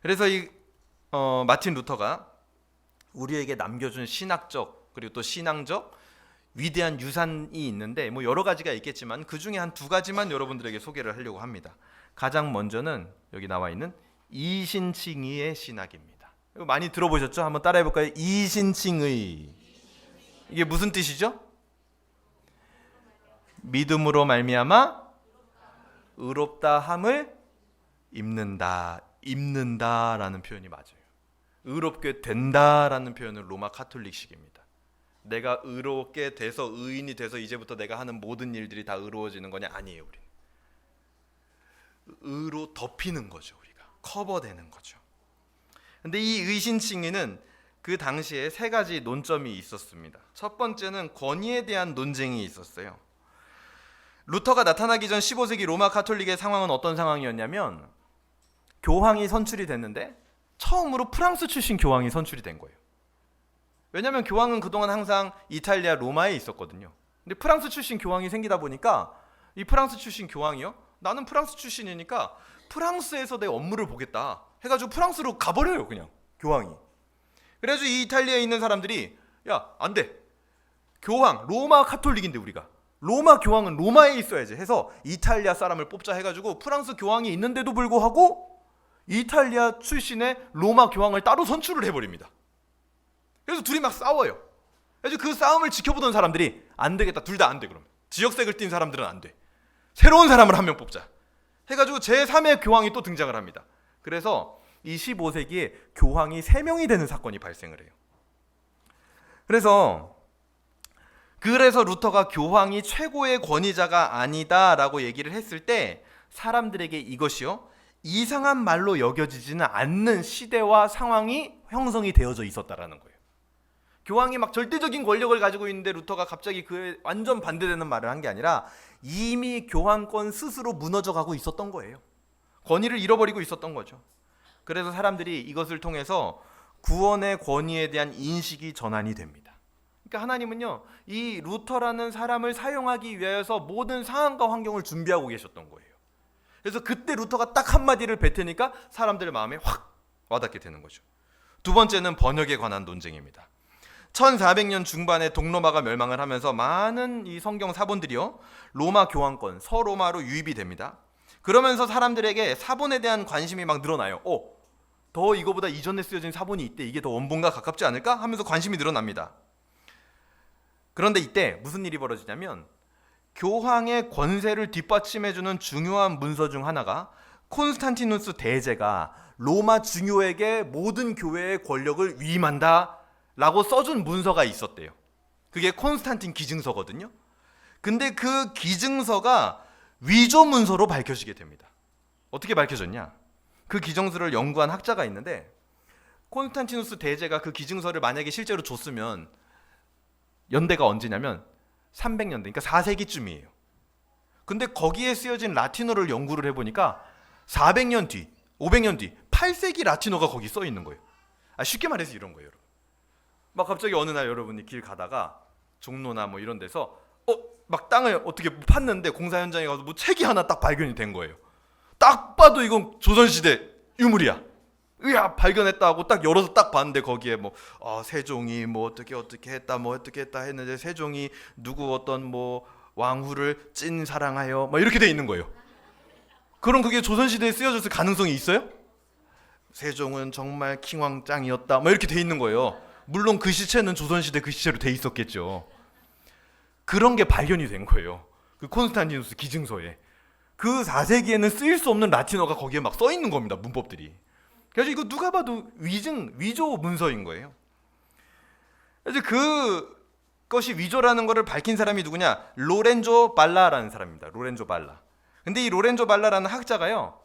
그래서 이 마틴 루터가 우리에게 남겨준 신학적 그리고 또 신앙적 위대한 유산이 있는데 뭐 여러 가지가 있겠지만 그 중에 한 두 가지만 여러분들에게 소개를 하려고 합니다. 가장 먼저는 여기 나와 있는 이신칭의의 신학입니다. 이거 많이 들어보셨죠? 한번 따라해 볼까요? 이신칭의. 이게 무슨 뜻이죠? 믿음으로 말미암아 의롭다 함을 입는다라는 표현이 맞아요. 의롭게 된다라는 표현은 로마 카톨릭식입니다. 내가 의롭게 돼서 의인이 돼서 이제부터 내가 하는 모든 일들이 다 의로워지는 거냐? 아니에요. 우리 의로 덮이는 거죠. 우리가 커버되는 거죠. 근데 이 의신 칭의는 그 당시에 세 가지 논점이 있었습니다. 첫 번째는 권위에 대한 논쟁이 있었어요. 루터가 나타나기 전 15세기 로마 카톨릭의 상황은 어떤 상황이었냐면 교황이 선출이 됐는데 처음으로 프랑스 출신 교황이 선출이 된 거예요. 왜냐하면 교황은 그동안 항상 이탈리아 로마에 있었거든요. 근데 프랑스 출신 교황이 생기다 보니까 이 프랑스 출신 교황이요? 나는 프랑스 출신이니까 프랑스에서 내 업무를 보겠다 해가지고 프랑스로 가버려요. 그냥 교황이. 그래서 이 이탈리아에 있는 사람들이 야, 안 돼. 교황, 로마 카톨릭인데 우리가 로마 교황은 로마에 있어야지 해서 이탈리아 사람을 뽑자 해가지고 프랑스 교황이 있는데도 불구하고 이탈리아 출신의 로마 교황을 따로 선출을 해버립니다. 그래서 둘이 막 싸워요. 그래서 그 싸움을 지켜보던 사람들이 안 되겠다. 둘 다 안 돼. 그럼 지역색을 띤 사람들은 안 돼. 새로운 사람을 한 명 뽑자 해가지고 제3의 교황이 또 등장을 합니다. 그래서 이 15세기에 교황이 3명이 되는 사건이 발생을 해요. 그래서 루터가 교황이 최고의 권위자가 아니다라고 얘기를 했을 때 사람들에게 이것이요 이상한 말로 여겨지지는 않는 시대와 상황이 형성이 되어져 있었다라는 거예요. 교황이 막 절대적인 권력을 가지고 있는데 루터가 갑자기 그에 완전 반대되는 말을 한 게 아니라 이미 교황권 스스로 무너져 가고 있었던 거예요. 권위를 잃어버리고 있었던 거죠. 그래서 사람들이 이것을 통해서 구원의 권위에 대한 인식이 전환이 됩니다. 그러니까 하나님은요 이 루터라는 사람을 사용하기 위해서 모든 상황과 환경을 준비하고 계셨던 거예요. 그래서 그때 루터가 딱 한마디를 뱉으니까 사람들의 마음에 확 와닿게 되는 거죠. 두 번째는 번역에 관한 논쟁입니다. 1400년 중반에 동로마가 멸망을 하면서 많은 이 성경 사본들이요 로마 교황권 서로마로 유입이 됩니다. 그러면서 사람들에게 사본에 대한 관심이 막 늘어나요. 더 이거보다 이전에 쓰여진 사본이 있대. 이게 더 원본과 가깝지 않을까? 하면서 관심이 늘어납니다. 그런데 이때 무슨 일이 벌어지냐면 교황의 권세를 뒷받침해주는 중요한 문서 중 하나가 콘스탄티누스 대제가 로마 중요에게 모든 교회의 권력을 위임한다 라고 써준 문서가 있었대요. 그게 콘스탄틴 기증서거든요. 근데 그 기증서가 위조 문서로 밝혀지게 됩니다. 어떻게 밝혀졌냐? 그 기증서를 연구한 학자가 있는데 콘스탄티누스 대제가 그 기증서를 만약에 실제로 줬으면 연대가 언제냐면 300년대, 그러니까 4세기쯤이에요. 근데 거기에 쓰여진 라틴어를 연구를 해보니까 400년 뒤, 500년 뒤 8세기 라틴어가 거기 써 있는 거예요. 쉽게 말해서 이런 거예요, 여러분. 막 갑자기 어느 날 여러분이 길 가다가 종로나 뭐 이런 데서 막 땅을 어떻게 팠는데 공사 현장에 가서 뭐 책이 하나 딱 발견이 된 거예요. 딱 봐도 이건 조선시대 유물이야. 으야 발견했다 하고 딱 열어서 딱 봤는데 거기에 뭐 세종이 뭐 어떻게 했다 했는데 세종이 누구 어떤 뭐 왕후를 찐 사랑하여 막 이렇게 돼 있는 거예요. 그럼 그게 조선시대에 쓰여졌을 가능성이 있어요? 세종은 정말 킹왕짱이었다 막 이렇게 돼 있는 거예요. 물론 그 시체는 조선시대 그 시체로 돼 있었겠죠. 그런 게 발견이 된 거예요. 그 콘스탄티누스 기증서에. 그 4세기에는 쓰일 수 없는 라틴어가 거기에 막 써 있는 겁니다. 문법들이. 그래서 이거 누가 봐도 위조 문서인 거예요. 그래서 그것이 위조라는 것을 밝힌 사람이 누구냐? 로렌조 발라라는 사람입니다. 로렌조 발라. 근데 이 로렌조 발라라는 학자가요.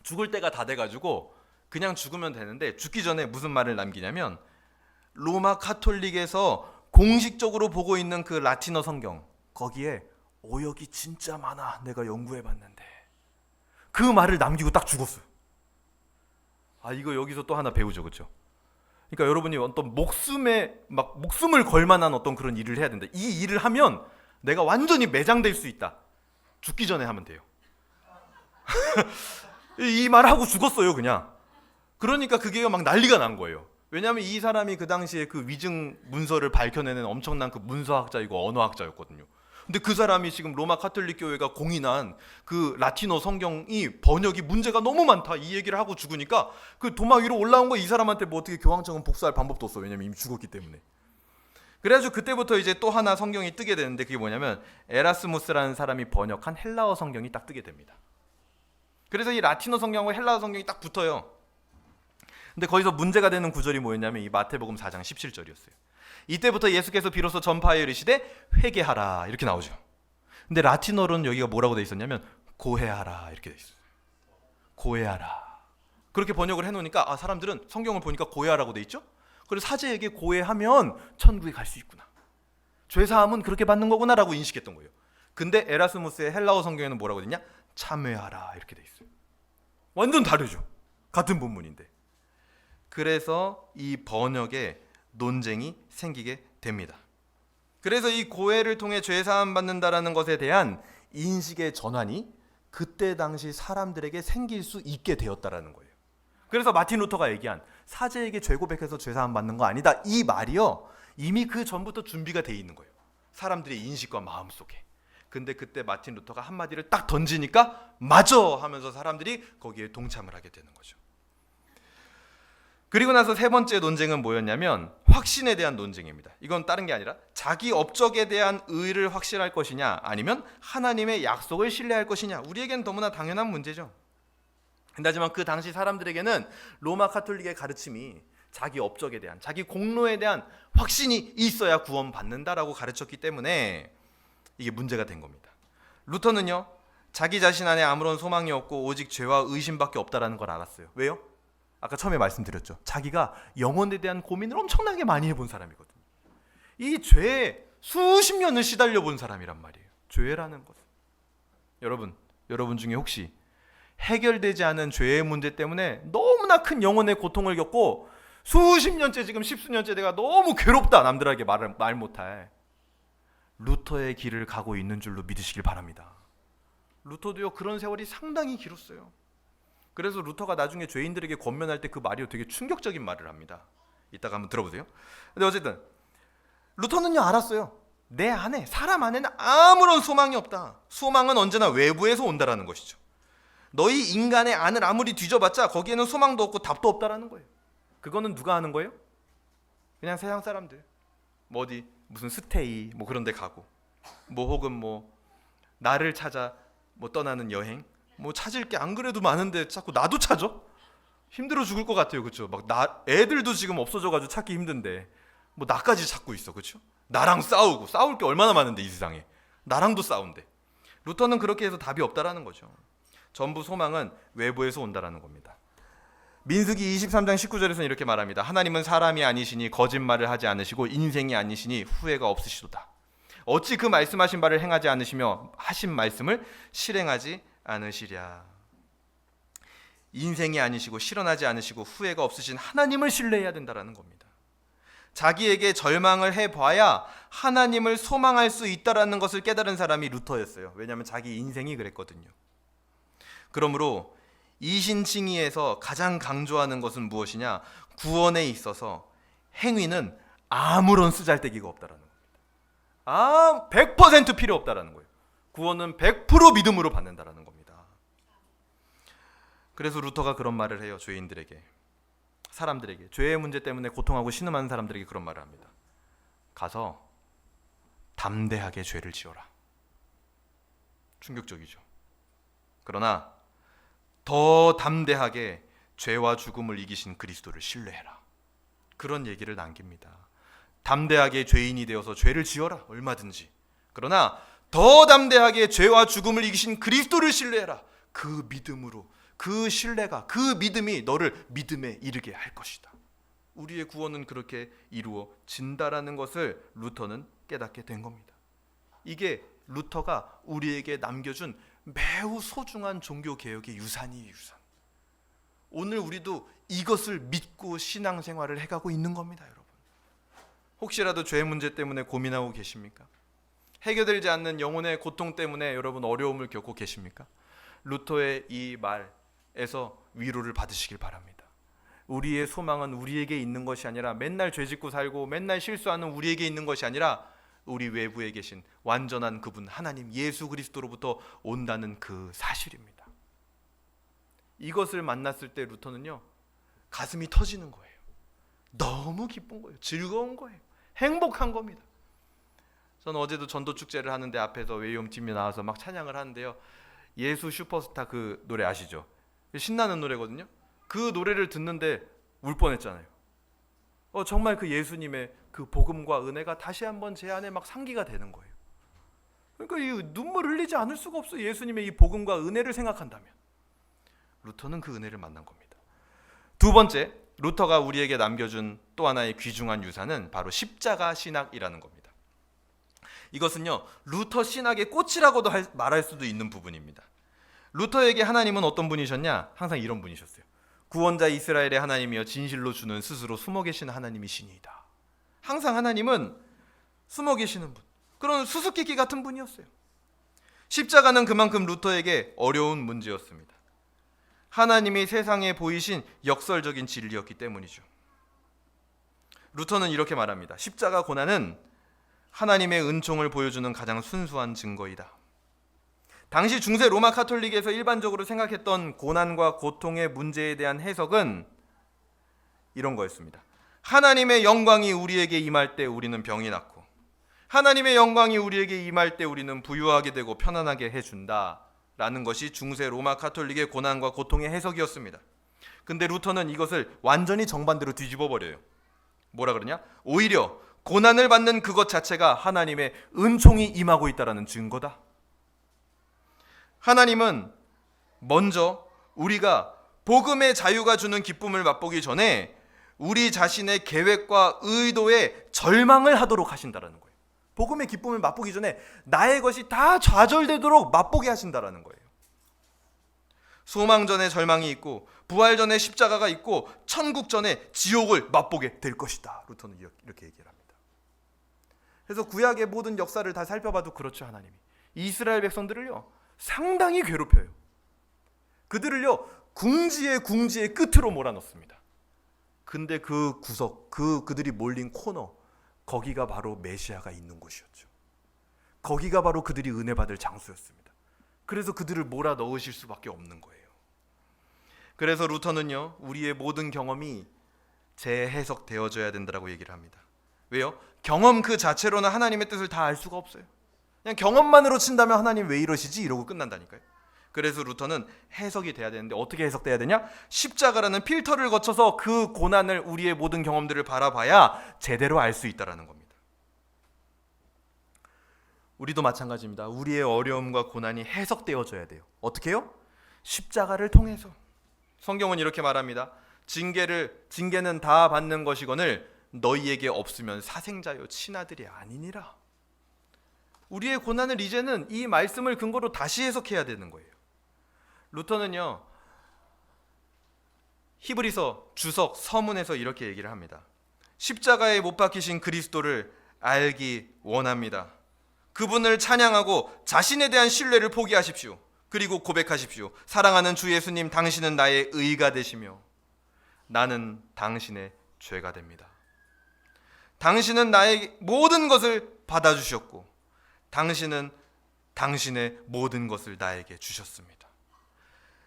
죽을 때가 다 돼가지고 그냥 죽으면 되는데 죽기 전에 무슨 말을 남기냐면 로마 카톨릭에서 공식적으로 보고 있는 그 라틴어 성경 거기에 오역이 진짜 많아. 내가 연구해봤는데. 그 말을 남기고 딱 죽었어요. 이거 여기서 또 하나 배우죠, 그렇죠? 그러니까 여러분이 어떤 목숨을 걸 만한 어떤 그런 일을 해야 된다. 이 일을 하면 내가 완전히 매장될 수 있다. 죽기 전에 하면 돼요. 이 말하고 죽었어요, 그냥. 그러니까 그게 막 난리가 난 거예요. 왜냐하면 이 사람이 그 당시에 그 위증 문서를 밝혀내는 엄청난 그 문서학자이고 언어학자였거든요. 근데 그 사람이 지금 로마 카톨릭 교회가 공인한 그 라틴어 성경이 번역이 문제가 너무 많다 이 얘기를 하고 죽으니까 그 도마 위로 올라온 거 이 사람한테 뭐 어떻게 교황청은 복수할 방법도 없어. 왜냐면 이미 죽었기 때문에. 그래가지고 그때부터 이제 또 하나 성경이 뜨게 되는데 그게 뭐냐면 에라스무스라는 사람이 번역한 헬라어 성경이 딱 뜨게 됩니다. 그래서 이 라틴어 성경과 헬라어 성경이 딱 붙어요. 근데 거기서 문제가 되는 구절이 뭐였냐면 이 마태복음 4장 17절이었어요. 이때부터 예수께서 비로소 전파하여 이르시되 회개하라 이렇게 나오죠. 근데 라틴어로는 여기가 뭐라고 돼 있었냐면 고해하라 이렇게 돼 있어요. 고해하라. 그렇게 번역을 해놓으니까 사람들은 성경을 보니까 고해하라고 돼 있죠. 그래서 사제에게 고해하면 천국에 갈 수 있구나. 죄사함은 그렇게 받는 거구나라고 인식했던 거예요. 근데 에라스무스의 헬라어 성경에는 뭐라고 되냐? 참회하라 이렇게 돼 있어요. 완전 다르죠. 같은 본문인데. 그래서 이 번역에 논쟁이 생기게 됩니다. 그래서 이 고해를 통해 죄사함 받는다라는 것에 대한 인식의 전환이 그때 당시 사람들에게 생길 수 있게 되었다라는 거예요. 그래서 마틴 루터가 얘기한 사제에게 죄 고백해서 죄사함 받는 거 아니다. 이 말이요. 이미 그 전부터 준비가 돼 있는 거예요. 사람들의 인식과 마음 속에. 근데 그때 마틴 루터가 한마디를 딱 던지니까 맞아 하면서 사람들이 거기에 동참을 하게 되는 거죠. 그리고 나서 세 번째 논쟁은 뭐였냐면 확신에 대한 논쟁입니다. 이건 다른 게 아니라 자기 업적에 대한 의를 확신할 것이냐 아니면 하나님의 약속을 신뢰할 것이냐. 우리에겐 너무나 당연한 문제죠. 하지만 그 당시 사람들에게는 로마 카톨릭의 가르침이 자기 업적에 대한 자기 공로에 대한 확신이 있어야 구원받는다라고 가르쳤기 때문에 이게 문제가 된 겁니다. 루터는요 자기 자신 안에 아무런 소망이 없고 오직 죄와 의심밖에 없다라는 걸 알았어요. 왜요? 아까 처음에 말씀드렸죠. 자기가 영혼에 대한 고민을 엄청나게 많이 해본 사람이거든요. 이 죄에 수십 년을 시달려 본 사람이란 말이에요. 죄라는 것은. 여러분 중에 혹시 해결되지 않은 죄의 문제 때문에 너무나 큰 영혼의 고통을 겪고 수십 년째 지금 십수년째 내가 너무 괴롭다 남들에게 말 못할 루터의 길을 가고 있는 줄로 믿으시길 바랍니다. 루터도요 그런 세월이 상당히 길었어요. 그래서 루터가 나중에 죄인들에게 권면할 때 그 말이 되게 충격적인 말을 합니다. 이따가 한번 들어보세요. 근데 어쨌든 루터는요 알았어요. 내 안에 사람 안에는 아무런 소망이 없다. 소망은 언제나 외부에서 온다라는 것이죠. 너희 인간의 안을 아무리 뒤져봤자 거기에는 소망도 없고 답도 없다라는 거예요. 그거는 누가 하는 거예요? 그냥 세상 사람들. 뭐 어디 무슨 스테이 뭐 그런 데 가고 뭐 혹은 뭐 나를 찾아 뭐 떠나는 여행 뭐 찾을 게 안 그래도 많은데 자꾸 나도 찾아? 힘들어 죽을 것 같아요. 그렇죠? 막 애들도 지금 없어져 가지고 찾기 힘든데 뭐 나까지 찾고 있어. 그렇죠? 나랑 싸우고 싸울 게 얼마나 많은데 이 세상에. 나랑도 싸운대. 루터는 그렇게 해서 답이 없다라는 거죠. 전부 소망은 외부에서 온다라는 겁니다. 민수기 23장 19절에서는 이렇게 말합니다. 하나님은 사람이 아니시니 거짓말을 하지 않으시고 인생이 아니시니 후회가 없으시도다. 어찌 그 말씀하신 바를 행하지 않으시며 하신 말씀을 실행하지 않으시랴. 인생이 아니시고 실현하지 않으시고 후회가 없으신 하나님을 신뢰해야 된다라는 겁니다. 자기에게 절망을 해봐야 하나님을 소망할 수 있다라는 것을 깨달은 사람이 루터였어요. 왜냐하면 자기 인생이 그랬거든요. 그러므로 이신칭의에서 가장 강조하는 것은 무엇이냐? 구원에 있어서 행위는 아무런 쓰잘데기가 없다라는 겁니다. 100% 필요 없다라는 거예요. 구원은 100% 믿음으로 받는다라는 겁니다. 그래서 루터가 그런 말을 해요. 죄인들에게, 사람들에게, 죄의 문제 때문에 고통하고 신음하는 사람들에게 그런 말을 합니다. 가서 담대하게 죄를 지어라. 충격적이죠. 그러나 더 담대하게 죄와 죽음을 이기신 그리스도를 신뢰해라. 그런 얘기를 남깁니다. 담대하게 죄인이 되어서 죄를 지어라. 얼마든지. 그러나 더 담대하게 죄와 죽음을 이기신 그리스도를 신뢰해라. 그 믿음으로, 그 신뢰가, 그 믿음이 너를 믿음에 이르게 할 것이다. 우리의 구원은 그렇게 이루어진다라는 것을 루터는 깨닫게 된 겁니다. 이게 루터가 우리에게 남겨준 매우 소중한 종교개혁의 유산이에요. 유산. 오늘 우리도 이것을 믿고 신앙생활을 해가고 있는 겁니다. 여러분, 혹시라도 죄 문제 때문에 고민하고 계십니까? 해결되지 않는 영혼의 고통 때문에 여러분 어려움을 겪고 계십니까? 루터의 이 말에서 위로를 받으시길 바랍니다. 우리의 소망은 우리에게 있는 것이 아니라 맨날 죄짓고 살고 맨날 실수하는 우리에게 있는 것이 아니라 우리 외부에 계신 완전한 그분 하나님 예수 그리스도로부터 온다는 그 사실입니다. 이것을 만났을 때 루터는요 가슴이 터지는 거예요. 너무 기쁜 거예요. 즐거운 거예요. 행복한 겁니다. 저는 어제도 전도 축제를 하는데 앞에서 외음팀이 나와서 막 찬양을 하는데요. 예수 슈퍼스타 그 노래 아시죠? 신나는 노래거든요. 그 노래를 듣는데 울 뻔했잖아요. 정말 그 예수님의 그 복음과 은혜가 다시 한번 제 안에 막 상기가 되는 거예요. 그러니까 이 눈물 흘리지 않을 수가 없어요. 예수님의 이 복음과 은혜를 생각한다면. 루터는 그 은혜를 만난 겁니다. 두 번째, 루터가 우리에게 남겨준 또 하나의 귀중한 유산은 바로 십자가 신학이라는 겁니다. 이것은요, 루터 신학의 꽃이라고도 말할 수도 있는 부분입니다. 루터에게 하나님은 어떤 분이셨냐? 항상 이런 분이셨어요. 구원자 이스라엘의 하나님이여 진실로 주는 스스로 숨어 계신 하나님이시니이다. 항상 하나님은 숨어 계시는 분, 그런 수수께끼 같은 분이었어요. 십자가는 그만큼 루터에게 어려운 문제였습니다. 하나님이 세상에 보이신 역설적인 진리였기 때문이죠. 루터는 이렇게 말합니다. 십자가 고난은 하나님의 은총을 보여주는 가장 순수한 증거이다. 당시 중세 로마 카톨릭에서 일반적으로 생각했던 고난과 고통의 문제에 대한 해석은 이런 거였습니다. 하나님의 영광이 우리에게 임할 때 우리는 병이 낫고, 하나님의 영광이 우리에게 임할 때 우리는 부유하게 되고 편안하게 해준다 라는 것이 중세 로마 카톨릭의 고난과 고통의 해석이었습니다. 근데 루터는 이것을 완전히 정반대로 뒤집어 버려요. 뭐라 그러냐? 오히려 고난을 받는 그것 자체가 하나님의 은총이 임하고 있다는 증거다. 하나님은 먼저 우리가 복음의 자유가 주는 기쁨을 맛보기 전에 우리 자신의 계획과 의도에 절망을 하도록 하신다는 거예요. 복음의 기쁨을 맛보기 전에 나의 것이 다 좌절되도록 맛보게 하신다는 거예요. 소망 전에 절망이 있고, 부활 전에 십자가가 있고, 천국 전에 지옥을 맛보게 될 것이다. 루터는 이렇게 얘기를 합니다. 그래서 구약의 모든 역사를 다 살펴봐도 그렇죠. 하나님이 이스라엘 백성들을요 상당히 괴롭혀요. 그들을요 궁지의 끝으로 몰아넣습니다. 근데 그 구석, 그들이 몰린 코너, 거기가 바로 메시아가 있는 곳이었죠. 거기가 바로 그들이 은혜 받을 장소였습니다. 그래서 그들을 몰아넣으실 수밖에 없는 거예요. 그래서 루터는요 우리의 모든 경험이 재해석되어져야 된다고 얘기를 합니다. 왜요? 경험 그 자체로는 하나님의 뜻을 다 알 수가 없어요. 그냥 경험만으로 친다면 하나님 왜 이러시지? 이러고 끝난다니까요. 그래서 루터는 해석이 돼야 되는데 어떻게 해석돼야 되냐? 십자가라는 필터를 거쳐서 그 고난을, 우리의 모든 경험들을 바라봐야 제대로 알 수 있다는 겁니다. 우리도 마찬가지입니다. 우리의 어려움과 고난이 해석되어져야 돼요. 어떻게 해요? 십자가를 통해서. 성경은 이렇게 말합니다. 징계는 다 받는 것이거늘 너희에게 없으면 사생자요 친아들이 아니니라. 우리의 고난을 이제는 이 말씀을 근거로 다시 해석해야 되는 거예요. 루터는요 히브리서 주석 서문에서 이렇게 얘기를 합니다. 십자가에 못 박히신 그리스도를 알기 원합니다. 그분을 찬양하고 자신에 대한 신뢰를 포기하십시오. 그리고 고백하십시오. 사랑하는 주 예수님, 당신은 나의 의가 되시며 나는 당신의 죄가 됩니다. 당신은 나의 모든 것을 받아주셨고 당신은 당신의 모든 것을 나에게 주셨습니다.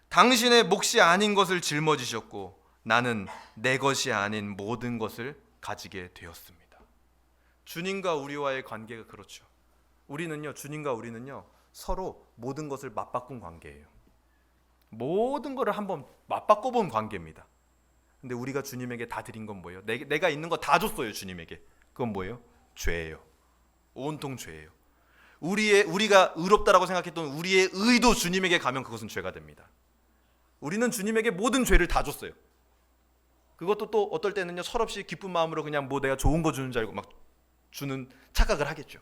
당신의 몫이 아닌 것을 짊어지셨고 나는 내 것이 아닌 모든 것을 가지게 되었습니다. 주님과 우리와의 관계가 그렇죠. 주님과 우리는요 서로 모든 것을 맞바꾼 관계예요. 모든 것을 한번 맞바꿔 본 관계입니다. 근데 우리가 주님에게 다 드린 건 뭐예요? 내가 있는 거 다 줬어요 주님에게. 그건 뭐예요? 죄예요. 온통 죄예요. 우리가 의롭다라고 생각했던 우리의 의도 주님에게 가면 그것은 죄가 됩니다. 우리는 주님에게 모든 죄를 다 줬어요. 그것도 또 어떨 때는요 철없이 기쁜 마음으로 그냥 뭐 내가 좋은 거 주는 줄 알고 막 주는 착각을 하겠죠.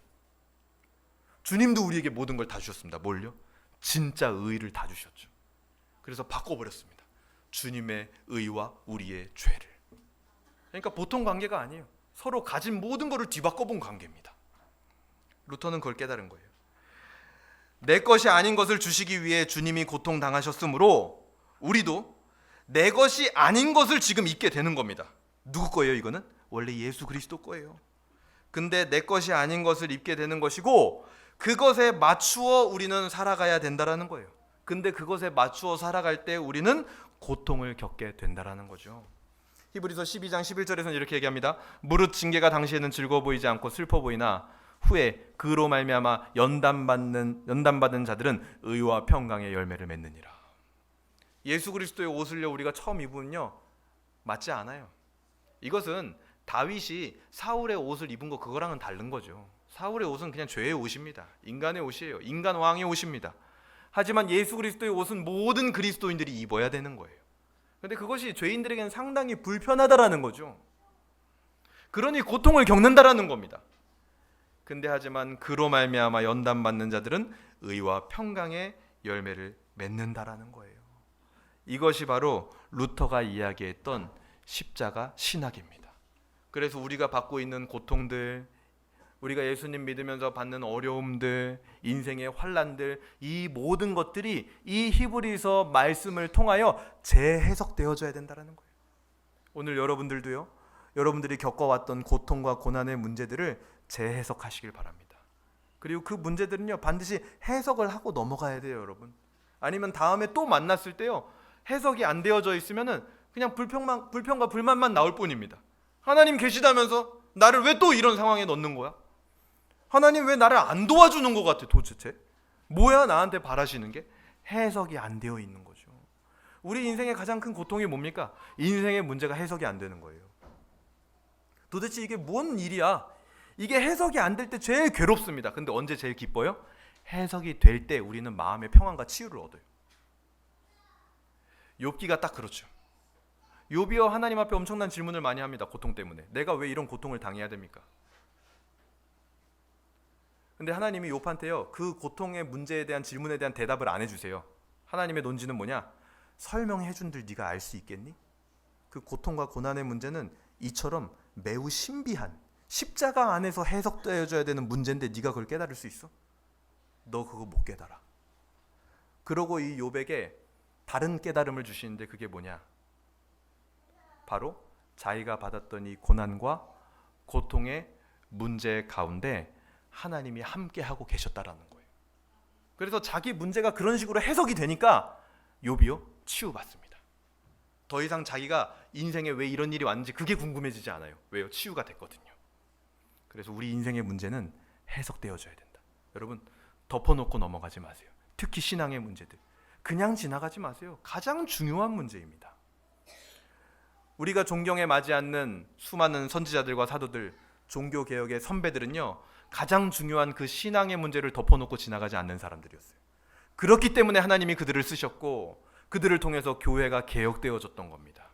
주님도 우리에게 모든 걸 다 주셨습니다. 뭘요? 진짜 의를 다 주셨죠. 그래서 바꿔버렸습니다. 주님의 의와 우리의 죄를. 그러니까 보통 관계가 아니에요. 서로 가진 모든 것을 뒤바꿔본 관계입니다. 루터는 그걸 깨달은 거예요. 내 것이 아닌 것을 주시기 위해 주님이 고통당하셨으므로 우리도 내 것이 아닌 것을 지금 잊게 되는 겁니다. 누구 거예요 이거는? 원래 예수 그리스도 거예요. 근데 내 것이 아닌 것을 입게 되는 것이고 그것에 맞추어 우리는 살아가야 된다라는 거예요. 근데 그것에 맞추어 살아갈 때 우리는 고통을 겪게 된다라는 거죠. 히브리서 12장 11절에서는 이렇게 얘기합니다. 무릇 징계가 당시에는 즐거워 보이지 않고 슬퍼 보이나 후에 그로 말미암아 연단받은 자들은 의와 평강의 열매를 맺느니라. 예수 그리스도의 옷을요 우리가 처음 입으면요 맞지 않아요. 이것은 다윗이 사울의 옷을 입은 거 그거랑은 다른 거죠. 사울의 옷은 그냥 죄의 옷입니다. 인간의 옷이에요. 인간 왕의 옷입니다. 하지만 예수 그리스도의 옷은 모든 그리스도인들이 입어야 되는 거예요. 그런데 그것이 죄인들에게는 상당히 불편하다라는 거죠. 그러니 고통을 겪는다라는 겁니다. 근데 하지만 그로 말미암아 연단받는 자들은 의와 평강의 열매를 맺는다라는 거예요. 이것이 바로 루터가 이야기했던 십자가 신학입니다. 그래서 우리가 받고 있는 고통들, 우리가 예수님 믿으면서 받는 어려움들, 인생의 환난들, 이 모든 것들이 이 히브리서 말씀을 통하여 재해석되어져야 된다는 거예요. 오늘 여러분들도요, 여러분들이 겪어왔던 고통과 고난의 문제들을 재해석하시길 바랍니다. 그리고 그 문제들은요 반드시 해석을 하고 넘어가야 돼요, 여러분. 아니면 다음에 또 만났을 때요 해석이 안 되어져 있으면은 그냥 불평과 불만만 나올 뿐입니다. 하나님 계시다면서 나를 왜 또 이런 상황에 넣는 거야? 하나님 왜 나를 안 도와주는 것 같아 도대체? 뭐야 나한테 바라시는 게? 해석이 안 되어 있는 거죠. 우리 인생의 가장 큰 고통이 뭡니까? 인생의 문제가 해석이 안 되는 거예요. 도대체 이게 뭔 일이야? 이게 해석이 안 될 때 제일 괴롭습니다. 근데 언제 제일 기뻐요? 해석이 될 때 우리는 마음의 평안과 치유를 얻어요. 욥기가 딱 그렇죠. 욥이요 하나님 앞에 엄청난 질문을 많이 합니다. 고통 때문에. 내가 왜 이런 고통을 당해야 됩니까? 근데 하나님이 욥한테요 그 고통의 문제에 대한 질문에 대한 대답을 안 해주세요. 하나님의 논지는 뭐냐? 설명해 준들 네가 알 수 있겠니? 그 고통과 고난의 문제는 이처럼 매우 신비한 십자가 안에서 해석되어져야 되는 문제인데 네가 그걸 깨달을 수 있어? 너 그거 못 깨달아. 그러고 이 욥에게 다른 깨달음을 주시는데 그게 뭐냐? 바로 자기가 받았던 이 고난과 고통의 문제 가운데 하나님이 함께하고 계셨다라는 거예요. 그래서 자기 문제가 그런 식으로 해석이 되니까 욥이요 치유받습니다. 더 이상 자기가 인생에 왜 이런 일이 왔는지 그게 궁금해지지 않아요. 왜요? 치유가 됐거든요. 그래서 우리 인생의 문제는 해석되어져야 된다. 여러분 덮어놓고 넘어가지 마세요. 특히 신앙의 문제들 그냥 지나가지 마세요. 가장 중요한 문제입니다. 우리가 존경에 맞지 않는 수많은 선지자들과 사도들, 종교개혁의 선배들은요 가장 중요한 그 신앙의 문제를 덮어놓고 지나가지 않는 사람들이었어요. 그렇기 때문에 하나님이 그들을 쓰셨고 그들을 통해서 교회가 개혁되어졌던 겁니다.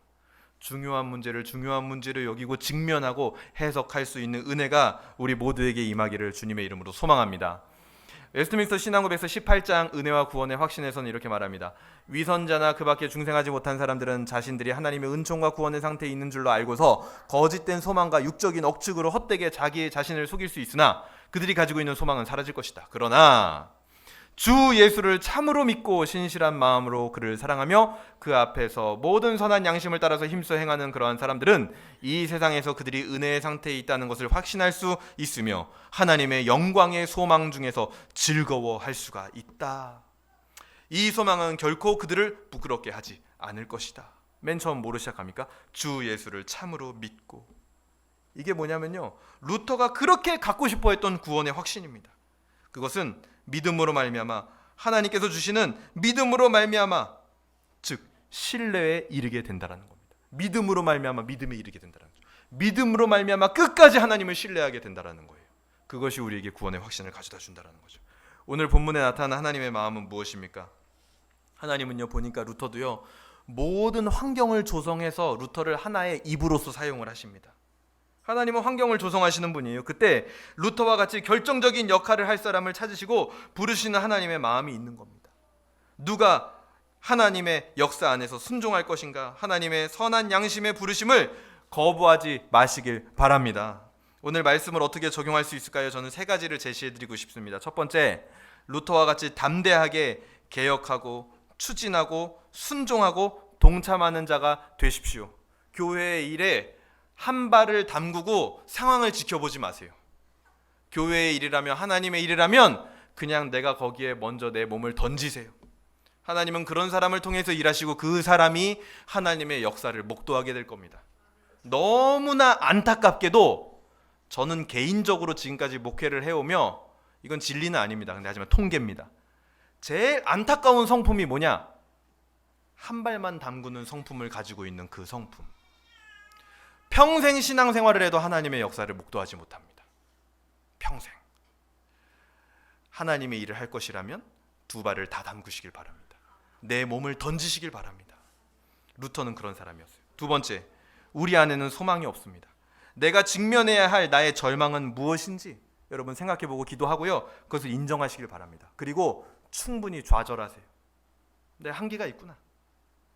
중요한 문제를 중요한 문제로 여기고 직면하고 해석할 수 있는 은혜가 우리 모두에게 임하기를 주님의 이름으로 소망합니다. 웨스트민스터 신앙고백서 18장 은혜와 구원의 확신에서는 이렇게 말합니다. 위선자나 그 밖에 중생하지 못한 사람들은 자신들이 하나님의 은총과 구원의 상태에 있는 줄로 알고서 거짓된 소망과 육적인 억측으로 헛되게 자기 자신을 속일 수 있으나 그들이 가지고 있는 소망은 사라질 것이다. 그러나 주 예수를 참으로 믿고 신실한 마음으로 그를 사랑하며 그 앞에서 모든 선한 양심을 따라서 힘써 행하는 그러한 사람들은 이 세상에서 그들이 은혜의 상태에 있다는 것을 확신할 수 있으며 하나님의 영광의 소망 중에서 즐거워할 수가 있다. 이 소망은 결코 그들을 부끄럽게 하지 않을 것이다. 맨 처음 뭐로 시작합니까? 주 예수를 참으로 믿고. 이게 뭐냐면요 루터가 그렇게 갖고 싶어 했던 구원의 확신입니다. 그것은 믿음으로 말미암아 하나님께서 주시는 믿음으로 말미암아 즉 신뢰에 이르게 된다라는 겁니다. 믿음으로 말미암아 믿음에 이르게 된다라는 거죠. 믿음으로 말미암아 끝까지 하나님을 신뢰하게 된다라는 거예요. 그것이 우리에게 구원의 확신을 가져다 준다라는 거죠. 오늘 본문에 나타난 하나님의 마음은 무엇입니까? 하나님은요 보니까 루터도요 모든 환경을 조성해서 루터를 하나의 입으로서 사용을 하십니다. 하나님은 환경을 조성하시는 분이에요. 그때 루터와 같이 결정적인 역할을 할 사람을 찾으시고 부르시는 하나님의 마음이 있는 겁니다. 누가 하나님의 역사 안에서 순종할 것인가? 하나님의 선한 양심의 부르심을 거부하지 마시길 바랍니다. 오늘 말씀을 어떻게 적용할 수 있을까요? 저는 세 가지를 제시해드리고 싶습니다. 첫 번째, 루터와 같이 담대하게 개혁하고 추진하고 순종하고 동참하는 자가 되십시오. 교회의 일에 한 발을 담그고 상황을 지켜보지 마세요. 교회의 일이라면 하나님의 일이라면 그냥 내가 거기에 먼저 내 몸을 던지세요. 하나님은 그런 사람을 통해서 일하시고 그 사람이 하나님의 역사를 목도하게 될 겁니다. 너무나 안타깝게도 저는 개인적으로 지금까지 목회를 해오며, 이건 진리는 아닙니다. 근데 하지만 통계입니다. 제일 안타까운 성품이 뭐냐? 한 발만 담그는 성품을 가지고 있는 그 성품. 평생 신앙생활을 해도 하나님의 역사를 목도하지 못합니다. 평생. 하나님의 일을 할 것이라면 두 발을 다 담그시길 바랍니다. 내 몸을 던지시길 바랍니다. 루터는 그런 사람이었어요. 두 번째, 우리 안에는 소망이 없습니다. 내가 직면해야 할 나의 절망은 무엇인지 여러분 생각해보고 기도하고요, 그것을 인정하시길 바랍니다. 그리고 충분히 좌절하세요. 내가 한계가 있구나.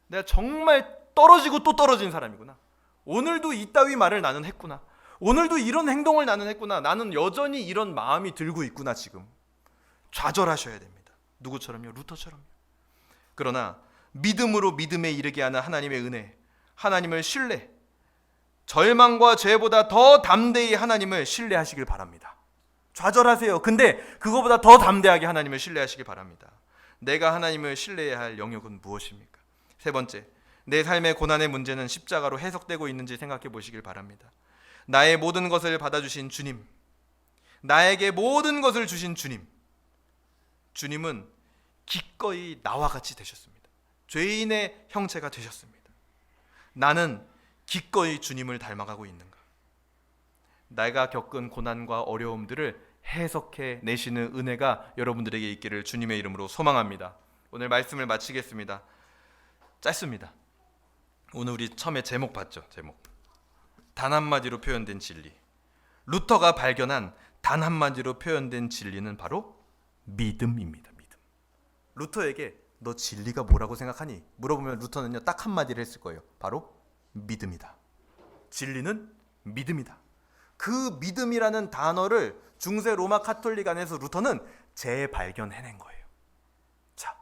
내가 정말 떨어지고 또 떨어진 사람이구나. 오늘도 이따위 말을 나는 했구나. 오늘도 이런 행동을 나는 했구나. 나는 여전히 이런 마음이 들고 있구나. 지금 좌절하셔야 됩니다. 누구처럼요? 루터처럼요. 그러나 믿음으로 믿음에 이르게 하는 하나님의 은혜, 하나님을 신뢰, 절망과 죄보다 더 담대히 하나님을 신뢰하시길 바랍니다. 좌절하세요. 근데 그거보다 더 담대하게 하나님을 신뢰하시길 바랍니다. 내가 하나님을 신뢰해야 할 영역은 무엇입니까? 세 번째, 내 삶의 고난의 문제는 십자가로 해석되고 있는지 생각해 보시길 바랍니다. 나의 모든 것을 받아주신 주님, 나에게 모든 것을 주신 주님, 주님은 기꺼이 나와 같이 되셨습니다. 죄인의 형체가 되셨습니다. 나는 기꺼이 주님을 닮아가고 있는가? 내가 겪은 고난과 어려움들을 해석해 내시는 은혜가 여러분들에게 있기를 주님의 이름으로 소망합니다. 오늘 말씀을 마치겠습니다. 짧습니다. 오늘 우리 처음에 제목 봤죠? 제목. 단 한마디로 표현된 진리. 루터가 발견한 단 한마디로 표현된 진리는 바로 믿음입니다. 믿음. 루터에게 너 진리가 뭐라고 생각하니? 물어보면 루터는요 딱 한마디를 했을 거예요. 바로 믿음이다. 진리는 믿음이다. 그 믿음이라는 단어를 중세 로마 카톨릭 안에서 루터는 재발견해낸 거예요. 자,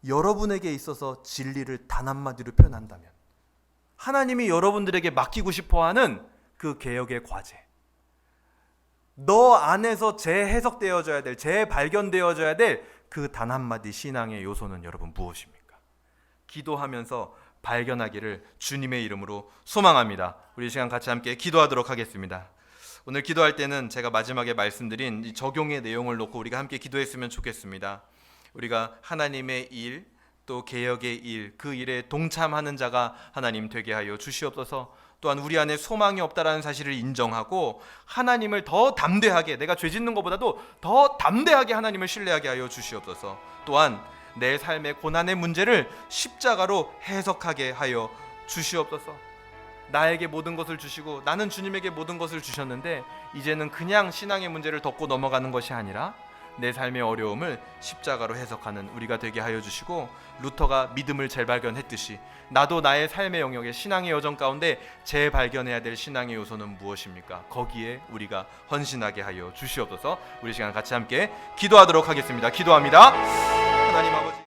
여러분에게 있어서 진리를 단 한마디로 표현한다면 하나님이 여러분들에게 맡기고 싶어하는 그 개혁의 과제, 너 안에서 재해석되어져야 될, 재발견되어져야 될 그 단 한마디 신앙의 요소는 여러분 무엇입니까? 기도하면서 발견하기를 주님의 이름으로 소망합니다. 우리 이 시간 같이 함께 기도하도록 하겠습니다. 오늘 기도할 때는 제가 마지막에 말씀드린 이 적용의 내용을 놓고 우리가 함께 기도했으면 좋겠습니다. 우리가 하나님의 일, 또 개혁의 일, 그 일에 동참하는 자가 하나님 되게 하여 주시옵소서. 또한 우리 안에 소망이 없다라는 사실을 인정하고 하나님을 더 담대하게, 내가 죄 짓는 것보다도 더 담대하게 하나님을 신뢰하게 하여 주시옵소서. 또한 내 삶의 고난의 문제를 십자가로 해석하게 하여 주시옵소서. 나에게 모든 것을 주시고 나는 주님에게 모든 것을 주셨는데 이제는 그냥 신앙의 문제를 덮고 넘어가는 것이 아니라 내 삶의 어려움을 십자가로 해석하는 우리가 되게 하여 주시고, 루터가 믿음을 재발견했듯이 나도 나의 삶의 영역에 신앙의 여정 가운데 재발견해야 될 신앙의 요소는 무엇입니까? 거기에 우리가 헌신하게 하여 주시옵소서. 우리 시간 같이 함께 기도하도록 하겠습니다. 기도합니다. 하나님 아버지,